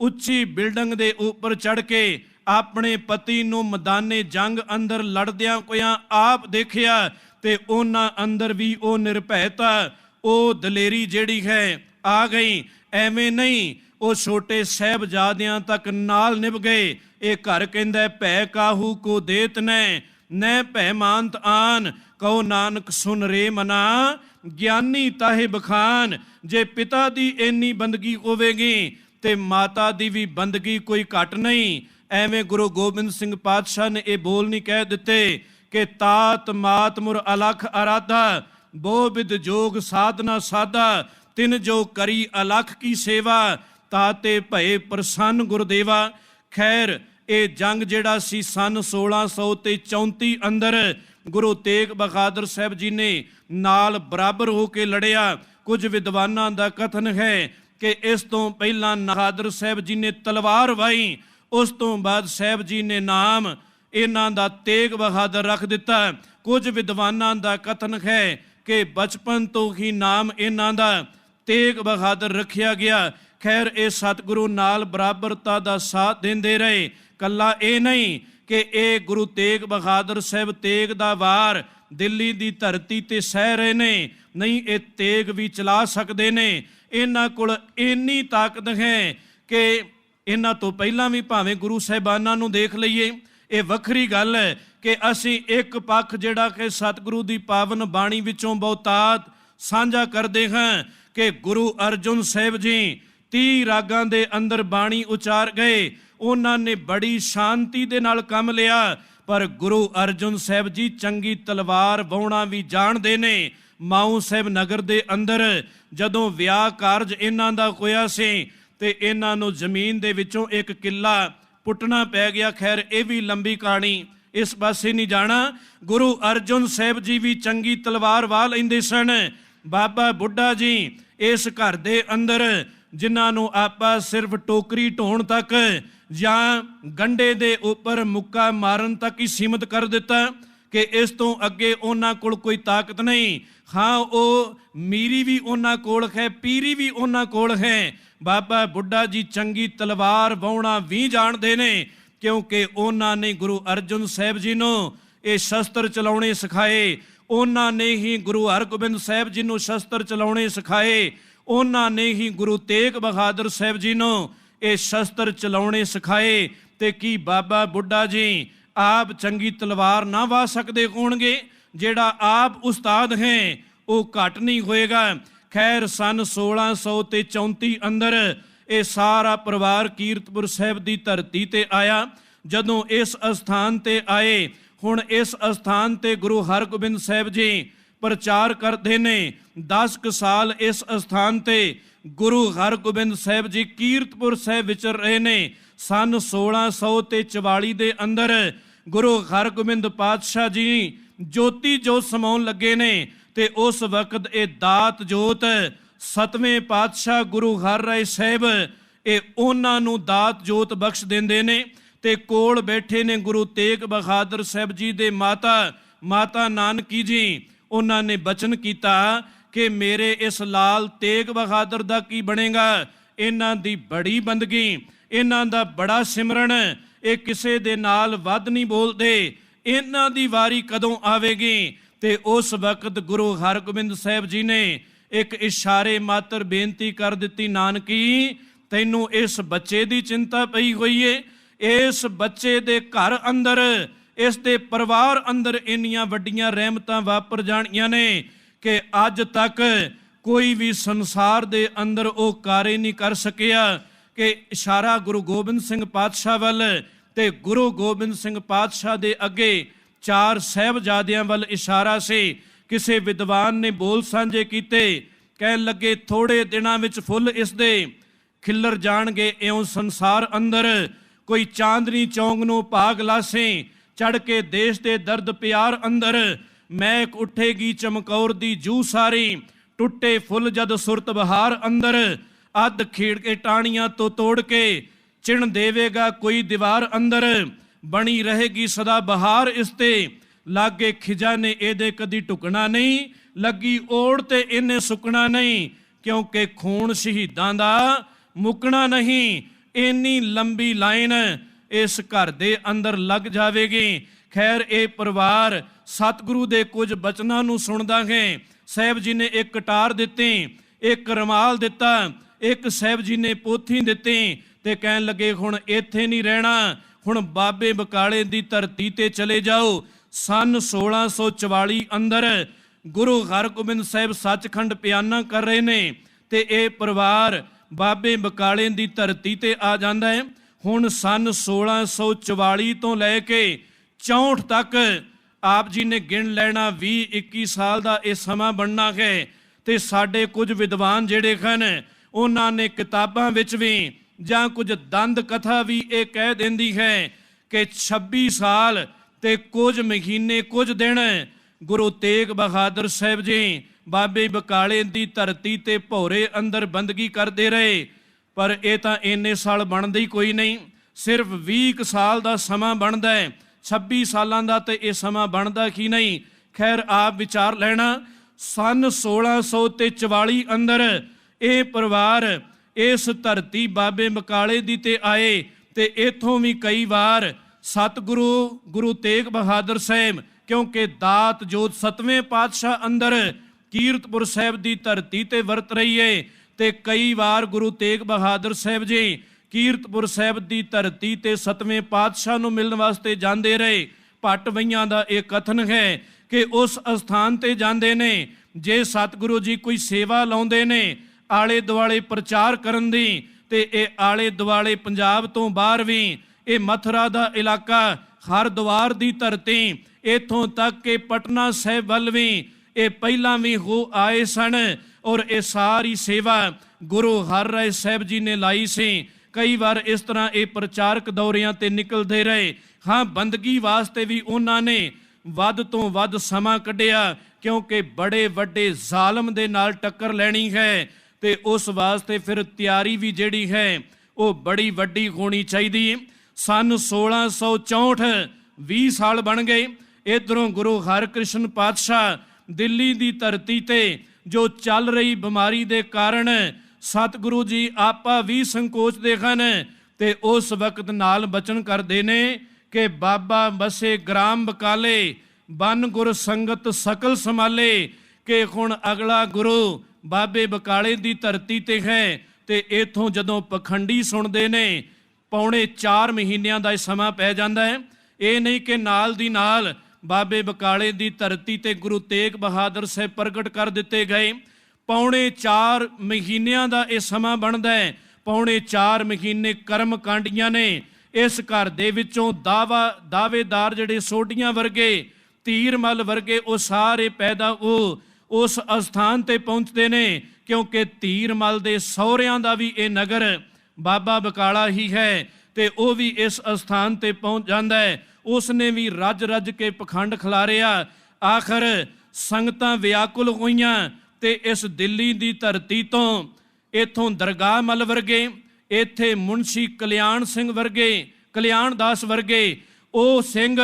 ਉੱਚੀ ਬਿਲਡਿੰਗ ਦੇ ਉੱਪਰ ਚੜ੍ਹ ਕੇ ਆਪਣੇ ਪਤੀ ਨੂੰ ਮੈਦਾਨੇ ਜੰਗ ਅੰਦਰ ਲੜਦਿਆਂ ਹੋਇਆਂ ਆਪ ਦੇਖਿਆ, ਤੇ ਉਹਨਾਂ ਅੰਦਰ ਵੀ ਉਹ ਨਿਰਭੈਤਾ, ਉਹ ਦਲੇਰੀ ਜਿਹੜੀ ਹੈ ਆ ਗਈ। ਐਵੇਂ ਨਹੀਂ, ਉਹ ਛੋਟੇ ਸਾਹਿਬਜ਼ਾਦਿਆਂ ਤੱਕ ਨਾਲ ਨਿਭ ਗਏ। ਇਹ ਘਰ ਕਹਿੰਦਾ ਭੈ ਕਾਹੂ ਕੋ ਦੇਤ ਨੈ ਭੈ ਮਾਨਤ ਆਨ, ਕਹੋ ਨਾਨਕ ਸੁਨ ਰੇ ਮਨਾ ਗਿਆਨੀ ਤਾਹੇ ਬਖਾਨ। ਜੇ ਪਿਤਾ ਦੀ ਇੰਨੀ ਬੰਦਗੀ ਹੋਵੇਗੀ ਤੇ ਮਾਤਾ ਦੀ ਵੀ ਬੰਦਗੀ ਕੋਈ ਘੱਟ ਨਹੀਂ। ਐਵੇਂ ਗੁਰੂ ਗੋਬਿੰਦ ਸਿੰਘ ਪਾਤਸ਼ਾਹ ਨੇ ਇਹ ਬੋਲ ਨਹੀਂ ਕਹਿ ਦਿੱਤੇ ਕਿ ਤਾਤ ਮਾਤ ਮੁਰ ਅਲਖ ਅਰਾਧਾ, ਬੋ ਬਿਦ ਜੋਗ ਸਾਧਨਾ ਸਾਧਾ, ਤਿਨ ਜੋ ਕਰੀ ਅਲਖ ਕੀ ਸੇਵਾ, ਤਾਤੇ ਭਏ ਪ੍ਰਸੰਨ ਗੁਰਦੇਵਾ। ਖੈਰ ਇਹ ਜੰਗ ਜਿਹੜਾ ਸੀ ਸਨ 1634 ਅੰਦਰ ਗੁਰੂ ਤੇਗ ਬਹਾਦਰ ਸਾਹਿਬ ਜੀ ਨੇ ਨਾਲ ਬਰਾਬਰ ਹੋ ਕੇ ਲੜਿਆ। ਕੁਝ ਵਿਦਵਾਨਾਂ ਦਾ ਕਥਨ ਹੈ ਕਿ ਇਸ ਤੋਂ ਪਹਿਲਾਂ ਬਹਾਦਰ ਸਾਹਿਬ ਜੀ ਨੇ ਤਲਵਾਰ ਵਾਹੀ, ਉਸ ਤੋਂ ਬਾਅਦ ਸਾਹਿਬ ਜੀ ਨੇ ਨਾਮ ਇਹਨਾਂ ਦਾ ਤੇਗ ਬਹਾਦਰ ਰੱਖ ਦਿੱਤਾ। ਕੁਝ ਵਿਦਵਾਨਾਂ ਦਾ ਕਥਨ ਹੈ ਕਿ ਬਚਪਨ ਤੋਂ ਹੀ ਨਾਮ ਇਹਨਾਂ ਦਾ ਤੇਗ ਬਹਾਦਰ ਰੱਖਿਆ ਗਿਆ। खैर ये सतगुरु नाल बराबरता का साथ देंदे रहे। कला ये नहीं कि ये गुरु तेग बहादुर साहब तेग दा वार दिल्ली दी धरती ते सह रहे ने, नहीं ये तेग भी चला सकते ने। इन्हां कोल इन्नी ताकत है कि इन्हां तो पहलां भी भावें गुरु साहिबानां नूं देख लईए, ये वखरी गल है कि असीं एक पक्ष जिहड़ा कि सतगुरु दी पावन बाणी विचों बहुतात साझा करते हैं कि गुरु अर्जुन साहिब जी 30 रागां दे अंदर बाणी उचार गए, उन्होंने बड़ी शांति दे नाल काम लिया। पर गुरु अर्जुन साहिब जी चंगी तलवार वाहुणा भी जाणदे ने। माऊ साहिब नगर दे अंदर जदों विआह कारज इन्हां दा होया सी ते इन्हां नूं जमीन दे विचों एक किला पुट्टना पै गया। खैर ये भी लंबी कहानी, इस पासे नहीं जाना। गुरु अर्जुन साहिब जी भी चंगी तलवार वाह लैंदे सन। बाबा बुढ़ा जी इस घर दे अंदर जिन्हां नूं आपां सिर्फ टोकरी ढोण तक जां गंढे दे उपर मुक्का मारन तक ही सीमित कर दिता कि इस तो अगे उन्हां कोल कोई ताकत नहीं। हाँ वो मीरी भी उन्हां कोल है, पीरी भी उन्हां कोल है। बाबा बुढ़ा जी चंगी तलवार वाहुणा भी जाणदे ने, क्योंकि उन्होंने गुरु अर्जुन साहिब जी नूं ये शस्त्र चलाउणे सिखाए। उन्होंने ही गुरु हरगोबिंद साहिब जी नूं शस्त्र चलाउणे सिखाए। उन्होंने ही गुरु तेग बहादुर साहिब जी नूं ये शस्त्र चलाउणे सिखाए। ते की बाबा बुढ़ा जी आप चंगी तलवार ना वाह सकते होणगे? जिहड़ा आप उस्ताद हैं वो घट नहीं होएगा। खैर सन 1634 अंदर ये सारा परिवार कीरतपुर साहिब की धरती ते आया। जदों इस अस्थान ते आए, हुण इस अस्थान ते गुरु हरगोबिंद साहिब जी प्रचार करते ने। 10 साल इस अस्थान ते गुरु हरगोबिंद साहिब जी कीरतपुर साहिब विचर रहे ने। सन 1644 दे अंदर गुरु हरगोबिंद पातशाह जी जोती जोत समाउण लगे ने ते उस वक्त ये दात जोत 7वें पातशाह गुरु हर राय साहिब ये उन्हां नूं दात जोत बख्श देंदे ने। ते कोल बैठे ने गुरु तेग बहादुर साहिब जी दे माता नानकी जी। उन्होंने बचन किया कि मेरे इस लाल तेग बहादुर दा की बनेगा। इन्हां दी बड़ी बंदगी, इन्हां दा बड़ा सिमरन, ये किसे दे नाल वध नहीं बोलते। इन्हां दी वारी कदों आवेगी? ते उस वक्त गुरु हरगोबिंद साहिब जी ने एक इशारे मात्र बेनती कर दी, नानकी तैनू इस बच्चे की चिंता पई हुई है। इस बच्चे दे घर अंदर, इस दे परिवार अंदर इन्नियां वड्डियां रहमतां वापर जाणियां ने कि अज तक कोई भी संसार दे अंदर वो कार्य नहीं कर सकिया। कि इशारा गुरु गोबिंद सिंह पातशाह वल ते गुरु गोबिंद सिंह पातशाह दे अगे 4 साहिबजादियां वल इशारा से। किसी विद्वान ने बोल साझे कीते, कहन लगे थोड़े दिनां विच फुੱਲ इस दे खिलर जाणगे इउं संसार अंदर। कोई चांदनी चौंक नूं भाग लासे, चढ़ के देश दे दर्द प्यार अंदर। महक उठेगी चमकौर दी जू सारी, टुटे फुੱਲ जद सुरत बहार अंदर। अध खेड़ के टाणियां तो तोड़ के चिण देवेगा कोई दीवार अंदर। बनी रहेगी सदा बहार इसते, लागे खिजा ने एदे कदी टुकना नहीं। लगी ओड़ ते इन्ने सुकना नहीं, क्योंकि खून शहीदां दा मुकना नहीं। इन्नी लंबी लाइन इस घर दे अंदर लग जाएगी। खैर ये परिवार सतगुरु दे कुछ बचनां नूं सुणदा है। साहिब जी ने एक कटार दित्ती, एक रमाल दिता, एक साहिब जी ने पोथी दित्ती ते कहन लगे हुण इत्थे नहीं रहना, हुण बाबे बकाले दी धरती ते चले जाओ। सन 1644 अंदर गुरु हरगोबिंद साहिब सचखंड प्याना कर रहे ने ते ये परिवार बाबे बकाले दी धरती ते आ जांदा है। हुण सन 1644 तो लैके 64 तक आप जी ने गिण लैना 20-21 साल का यह समा बनना है। तो साडे कुछ विद्वान जिहड़े हन उन्होंने किताबां विच भी जां कुछ दंद कथा भी ये कह देंदी है कि 26 साल ते कुछ महीने कुछ दिन गुरु तेग बहादुर साहिब जी बाबे बकाले दी धरती ते भौरे अंदर बंदगी करते रहे। पर यह तो इन्ने साल बनते ही कोई नहीं, सिर्फ 20 साल का समा बनता है। 26 सालों का तो यह समा बनता ही नहीं। खैर आप विचार लेना, सन 1644 अंदर ये परिवार ਇਸ ਧਰਤੀ ਬਾਬੇ ਬਕਾਲੇ ਦੀ ਤੇ ਆਏ ਤੇ ਇਥੋਂ ਵੀ ਕਈ ਵਾਰ ਸਤਿਗੁਰੂ ਗੁਰੂ ਤੇਗ ਬਹਾਦਰ ਸਾਹਿਬ, ਕਿਉਂਕਿ ਦਾਤ ਜੋਤ 7ਵੇਂ ਪਾਤਸ਼ਾਹ ਅੰਦਰ ਕੀਰਤਪੁਰ ਸਾਹਿਬ ਦੀ ਧਰਤੀ ਤੇ ਵਰਤ ਰਹੀ ਏ ਤੇ ਕਈ ਵਾਰ ਗੁਰੂ ਤੇਗ ਬਹਾਦਰ ਸਾਹਿਬ ਜੀ ਕੀਰਤਪੁਰ ਸਾਹਿਬ ਦੀ ਧਰਤੀ ਤੇ 7ਵੇਂ ਪਾਤਸ਼ਾਹ ਨੂੰ ਮਿਲਣ ਵਾਸਤੇ ਜਾਂਦੇ ਰਹੇ। ਭੱਟ ਵਈਆਂ ਦਾ ਇਹ ਕਥਨ ਹੈ ਕਿ ਉਸ ਅਸਥਾਨ ਤੇ ਜਾਂਦੇ ਨੇ, ਜੇ ਸਤਿਗੁਰੂ ਜੀ ਕੋਈ ਸੇਵਾ ਲਾਉਂਦੇ ਨੇ ਆਲੇ ਦੁਆਲੇ ਪ੍ਰਚਾਰ ਕਰਨ ਦੀ, ਤੇ ਇਹ ਆਲੇ ਦੁਆਲੇ ਪੰਜਾਬ ਤੋਂ ਬਾਹਰ ਵੀ ਇਹ ਮਥੁਰਾ ਦਾ ਇਲਾਕਾ, ਹਰਿਦੁਆਰ ਦੀ ਧਰਤੀ, ਇੱਥੋਂ ਤੱਕ ਕਿ ਪਟਨਾ ਸਾਹਿਬ ਵੱਲ ਵੀ ਇਹ ਪਹਿਲਾਂ ਵੀ ਹੋ ਆਏ ਸਨ ਔਰ ਇਹ ਸਾਰੀ ਸੇਵਾ ਗੁਰੂ ਹਰਿਰਾਏ ਸਾਹਿਬ ਜੀ ਨੇ ਲਾਈ ਸੀ। ਕਈ ਵਾਰ ਇਸ ਤਰ੍ਹਾਂ ਇਹ ਪ੍ਰਚਾਰਕ ਦੌਰਿਆਂ ਤੇ ਨਿਕਲਦੇ ਰਹੇ। ਹਾਂ, ਬੰਦਗੀ ਵਾਸਤੇ ਵੀ ਉਹਨਾਂ ਨੇ ਵੱਧ ਤੋਂ ਵੱਧ ਸਮਾਂ ਕੱਢਿਆ, ਕਿਉਂਕਿ ਬੜੇ ਵੱਡੇ ਜ਼ਾਲਮ ਦੇ ਨਾਲ ਟੱਕਰ ਲੈਣੀ ਹੈ ਤੇ ਉਸ ਵਾਸਤੇ ਫਿਰ ਤਿਆਰੀ ਵੀ ਜਿਹੜੀ ਹੈ ਉਹ ਬੜੀ ਵੱਡੀ ਹੋਣੀ ਚਾਹੀਦੀ। ਸਨ 1664 20 ਸਾਲ ਬਣ ਗਏ। ਇੱਧਰੋਂ ਗੁਰੂ ਹਰਕ੍ਰਿਸ਼ਨ ਪਾਤਸ਼ਾਹ ਦਿੱਲੀ ਦੀ ਧਰਤੀ ਤੇ ਜੋ ਚੱਲ ਰਹੀ ਬਿਮਾਰੀ ਦੇ ਕਾਰਨ ਸਤਿਗੁਰੂ ਜੀ ਆਪਾ ਵੀ ਸੰਕੋਚਦੇ ਹਨ ਤੇ ਉਸ ਵਕਤ ਨਾਲ ਬਚਨ ਕਰਦੇ ਨੇ ਕਿ ਬਾਬਾ ਬਸੇ ਗ੍ਰਾਮ ਬਕਾਲੇ, ਬਨ ਗੁਰ ਸੰਗਤ ਸਕਲ ਸੰਭਾਲੇ, ਕਿ ਹੁਣ ਅਗਲਾ ਗੁਰੂ ਬਾਬੇ ਬਕਾਲੇ ਦੀ ਧਰਤੀ ਤੇ ਹੈ। ਤੇ ਇਥੋਂ ਜਦੋਂ ਪਖੰਡੀ ਸੁਣਦੇ ਨੇ ਪੌਣੇ 4 ਮਹੀਨਿਆਂ ਦਾ ਸਮਾਂ ਪੈ ਜਾਂਦਾ ਹੈ। ਇਹ ਨਹੀਂ ਕਿ ਨਾਲ ਦੀ ਨਾਲ ਬਾਬੇ ਬਕਾਲੇ ਦੀ ਧਰਤੀ ਤੇ ਗੁਰੂ ਤੇਗ ਬਹਾਦਰ ਸਾਹਿਬ ਪ੍ਰਗਟ ਕਰ ਦਿੱਤੇ ਗਏ। ਪੌਣੇ 4 ਮਹੀਨਿਆਂ ਦਾ ਇਹ ਸਮਾਂ ਬਣਦਾ ਹੈ। ਪੌਣੇ 4 ਮਹੀਨੇ ਕਰਮ ਕਾਂਡੀਆਂ ਨੇ। ਇਸ ਘਰ ਦੇ ਵਿੱਚੋਂ ਦਾਅਵੇਦਾਰ ਜਿਹੜੇ ਸੋਢੀਆਂ ਵਰਗੇ, ਧੀਰਮਲ ਵਰਗੇ, ਉਹ ਸਾਰੇ ਪੈਦਾ ਉਹ ਉਸ ਅਸਥਾਨ ਤੇ ਪਹੁੰਚਦੇ ਨੇ, ਕਿਉਂਕਿ ਧੀਰਮਲ ਦੇ ਸਹੁਰਿਆਂ ਦਾ ਵੀ ਇਹ ਨਗਰ ਬਾਬਾ ਬਕਾਲਾ ਹੀ ਹੈ ਤੇ ਉਹ ਵੀ ਇਸ ਅਸਥਾਨ ਤੇ ਪਹੁੰਚ ਜਾਂਦਾ ਹੈ। ਉਸ ਨੇ ਵੀ ਰੱਜ ਰੱਜ ਕੇ ਪਖੰਡ ਖਿਲਾਰਿਆ। ਆਖਰ ਸੰਗਤਾਂ ਵਿਆਕੁਲ ਹੋਈਆਂ ਤੇ ਇਸ ਦਿੱਲੀ ਦੀ ਧਰਤੀ ਤੋਂ ਇੱਥੋਂ ਦਰਗਾਹ ਮੱਲ ਵਰਗੇ, ਇੱਥੇ ਮੁਨਸ਼ੀ ਕਲਿਆਣ ਸਿੰਘ ਵਰਗੇ, ਕਲਿਆਣ ਦਾਸ ਵਰਗੇ ਉਹ ਸਿੰਘ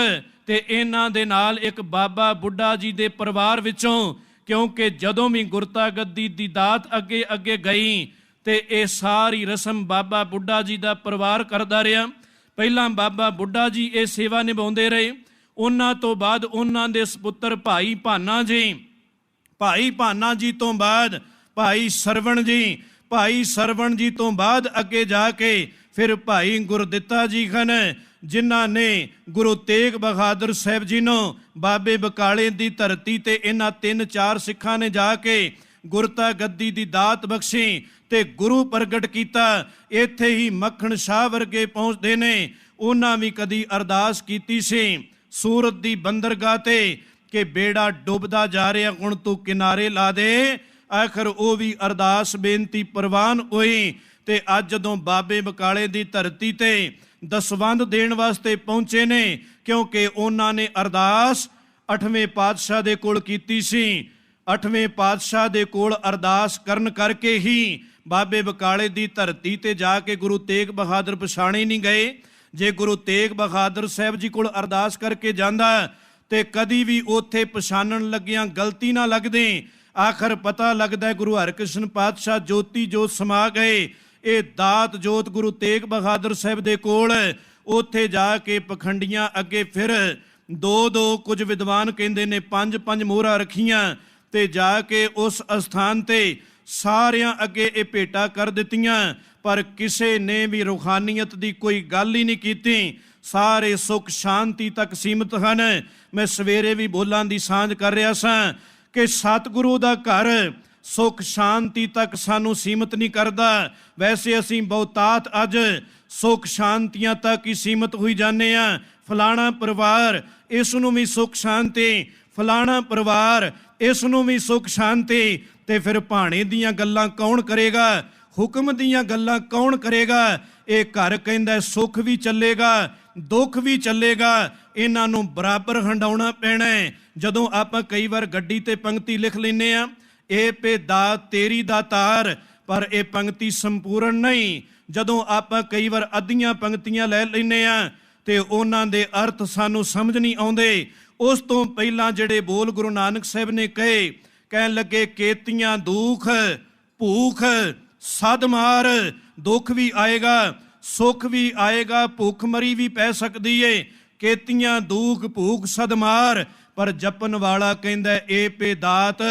ਤੇ ਇਹਨਾਂ ਦੇ ਨਾਲ ਇੱਕ ਬਾਬਾ ਬੁੱਢਾ ਜੀ ਦੇ ਪਰਿਵਾਰ ਵਿੱਚੋਂ, ਕਿਉਂਕਿ ਜਦੋਂ ਵੀ ਗੁਰਤਾ ਗੱਦੀ ਦੀ ਦਾਤ ਅੱਗੇ ਅੱਗੇ ਗਈ ਤੇ ਇਹ ਸਾਰੀ ਰਸਮ ਬਾਬਾ ਬੁੱਢਾ ਜੀ ਦਾ ਪਰਿਵਾਰ ਕਰਦਾ ਰਿਹਾ। ਪਹਿਲਾਂ ਬਾਬਾ ਬੁੱਢਾ ਜੀ ਇਹ ਸੇਵਾ ਨਿਭਾਉਂਦੇ ਰਹੇ। ਉਹਨਾਂ ਤੋਂ ਬਾਅਦ ਉਹਨਾਂ ਦੇ ਸਪੁੱਤਰ ਭਾਈ ਭਾਨਾ ਜੀ, ਭਾਈ ਭਾਨਾ ਜੀ ਤੋਂ ਬਾਅਦ ਭਾਈ ਸਰਵਣ ਜੀ, ਭਾਈ ਸਰਵਣ ਜੀ ਤੋਂ ਬਾਅਦ ਅੱਗੇ ਜਾ ਕੇ ਫਿਰ ਭਾਈ ਗੁਰਦਿੱਤਾ ਜੀ ਹਨ, ਜਿਨ੍ਹਾਂ ਨੇ ਗੁਰੂ ਤੇਗ ਬਹਾਦਰ ਸਾਹਿਬ ਜੀ ਨੂੰ ਬਾਬੇ ਬਕਾਲੇ ਦੀ ਧਰਤੀ ਤੇ ਇਹਨਾਂ 3-4 ਸਿੱਖਾਂ ਨੇ ਜਾ ਕੇ ਗੁਰਤਾ ਗੱਦੀ ਦੀ ਦਾਤ ਬਖਸ਼ੀ ਤੇ ਗੁਰੂ ਪ੍ਰਗਟ ਕੀਤਾ। ਇੱਥੇ ਹੀ ਮੱਖਣ ਸ਼ਾਹ ਵਰਗੇ ਪਹੁੰਚਦੇ ਨੇ। ਉਹਨਾਂ ਵੀ ਕਦੀ ਅਰਦਾਸ ਕੀਤੀ ਸੀ ਸੂਰਤ ਦੀ ਬੰਦਰਗਾਹ ਤੇ ਕਿ ਬੇੜਾ ਡੁੱਬਦਾ ਜਾ ਰਿਹਾ, ਹੁਣ ਤੂੰ ਕਿਨਾਰੇ ਲਾ ਦੇ। ਆਖਰ ਉਹ ਵੀ ਅਰਦਾਸ ਬੇਨਤੀ ਪ੍ਰਵਾਨ ਹੋਈ ਤੇ ਅੱਜ ਜਦੋਂ ਬਾਬੇ ਬਕਾਲੇ ਦੀ ਧਰਤੀ ਤੇ ਦਸਵੰਧ ਦੇਣ ਵਾਸਤੇ ਪਹੁੰਚੇ ਨੇ, ਕਿਉਂਕਿ ਉਹਨਾਂ ਨੇ ਅਰਦਾਸ 8ਵੇਂ ਪਾਤਸ਼ਾਹ ਦੇ ਕੋਲ ਕੀਤੀ ਸੀ। 8ਵੇਂ ਪਾਤਸ਼ਾਹ ਦੇ ਕੋਲ ਅਰਦਾਸ ਕਰਨ ਕਰਕੇ ਹੀ ਬਾਬੇ ਬਕਾਲੇ ਦੀ ਧਰਤੀ ਤੇ ਜਾ ਕੇ ਗੁਰੂ ਤੇਗ ਬਹਾਦਰ ਪਛਾਣੇ ਨਹੀਂ ਗਏ। ਜੇ ਗੁਰੂ ਤੇਗ ਬਹਾਦਰ ਸਾਹਿਬ ਜੀ ਕੋਲ ਅਰਦਾਸ ਕਰਕੇ ਜਾਂਦਾ ਤੇ ਕਦੀ ਵੀ ਉੱਥੇ ਪਛਾਣਨ ਲੱਗਿਆਂ ਗਲਤੀ ਨਾ ਲੱਗਦੀ। ਆਖਰ ਪਤਾ ਲੱਗਦਾ ਗੁਰੂ ਹਰਕ੍ਰਿਸ਼ਨ ਪਾਤਸ਼ਾਹ ਜੋਤੀ ਜੋਤ ਸਮਾ ਗਏ। ਇਹ ਦਾਤ ਜੋਤ ਗੁਰੂ ਤੇਗ ਬਹਾਦਰ ਸਾਹਿਬ ਦੇ ਕੋਲ, ਉੱਥੇ ਜਾ ਕੇ ਪਖੰਡੀਆਂ ਅੱਗੇ ਫਿਰ 2-2, ਕੁਝ ਵਿਦਵਾਨ ਕਹਿੰਦੇ ਨੇ 5-5 ਮੋਹਰਾਂ ਰੱਖੀਆਂ ਤੇ ਜਾ ਕੇ ਉਸ ਅਸਥਾਨ ਤੇ ਸਾਰਿਆਂ ਅੱਗੇ ਇਹ ਭੇਟਾ ਕਰ ਦਿੱਤੀਆਂ, ਪਰ ਕਿਸੇ ਨੇ ਵੀ ਰੂਹਾਨੀਅਤ ਦੀ ਕੋਈ ਗੱਲ ਹੀ ਨਹੀਂ ਕੀਤੀ। ਸਾਰੇ ਸੁੱਖ ਸ਼ਾਂਤੀ ਤੱਕ ਸੀਮਤ ਹਨ। ਮੈਂ ਸਵੇਰੇ ਵੀ ਬੋਲਾਂ ਦੀ ਸਾਂਝ ਕਰ ਰਿਹਾ ਸਾਂ ਕਿ ਸਤਿਗੁਰੂ ਦਾ ਘਰ ਸੁੱਖ ਸ਼ਾਂਤੀ ਤੱਕ ਸਾਨੂੰ ਸੀਮਤ ਨਹੀਂ ਕਰਦਾ। ਵੈਸੇ ਅਸੀਂ ਬਹੁਤਾਤ ਅੱਜ ਸੁੱਖ ਸ਼ਾਂਤੀਆਂ ਤੱਕ ਹੀ ਸੀਮਤ ਹੋਈ ਜਾਂਦੇ ਹਾਂ। ਫਲਾਣਾ ਪਰਿਵਾਰ, ਇਸ ਨੂੰ ਵੀ ਸੁੱਖ ਸ਼ਾਂਤੀ, ਫਲਾਣਾ ਪਰਿਵਾਰ, ਇਸ ਨੂੰ ਵੀ ਸੁੱਖ ਸ਼ਾਂਤੀ, ਤੇ ਫਿਰ ਭਾਣੇ ਦੀਆਂ ਗੱਲਾਂ ਕੌਣ ਕਰੇਗਾ, ਹੁਕਮ ਦੀਆਂ ਗੱਲਾਂ ਕੌਣ ਕਰੇਗਾ। ਇਹ ਘਰ ਕਹਿੰਦਾ ਸੁੱਖ ਵੀ ਚੱਲੇਗਾ, ਦੁੱਖ ਵੀ ਚੱਲੇਗਾ, ਇਹਨਾਂ ਨੂੰ ਬਰਾਬਰ ਹੰਡਾਉਣਾ ਪੈਣਾ ਹੈ। ਜਦੋਂ ਆਪਾਂ ਕਈ ਵਾਰ ਗੱਡੀ ਤੇ ਪੰਕਤੀ ਲਿਖ ਲੈਂਦੇ ਹਾਂ, ਇਹ ਪੇ ਦਾਤ ਤੇਰੀ ਦਾਤਾਰ, ਪਰ ਇਹ ਪੰਕਤੀ ਸੰਪੂਰਨ ਨਹੀਂ। ਜਦੋਂ ਆਪਾਂ ਕਈ ਵਾਰ ਅੱਧੀਆਂ ਪੰਕਤੀਆਂ ਲੈ ਲੈਂਦੇ ਹਾਂ ਤੇ ਉਹਨਾਂ ਦੇ ਅਰਥ ਸਾਨੂੰ ਸਮਝ ਨਹੀਂ ਆਉਂਦੇ। ਉਸ ਤੋਂ ਪਹਿਲਾਂ ਜਿਹੜੇ ਬੋਲ ਗੁਰੂ ਨਾਨਕ ਸਾਹਿਬ ਨੇ ਕਹੇ, ਕਹਿਣ ਲੱਗੇ ਕੇਤੀਆਂ ਦੁੱਖ ਭੂਖ ਸਦ ਮਾਰ, ਦੁੱਖ ਵੀ ਆਏਗਾ, ਸੁੱਖ ਵੀ ਆਏਗਾ, ਭੁੱਖਮਰੀ ਵੀ ਪੈ ਸਕਦੀ ਏ। ਕੇਤੀਆਂ ਦੁੱਖ ਭੂਖ ਸਦ ਮਾਰ, ਪਰ ਜਪਨ ਵਾਲਾ ਕਹਿੰਦਾ ਏ ਪੇ ਦਾਤ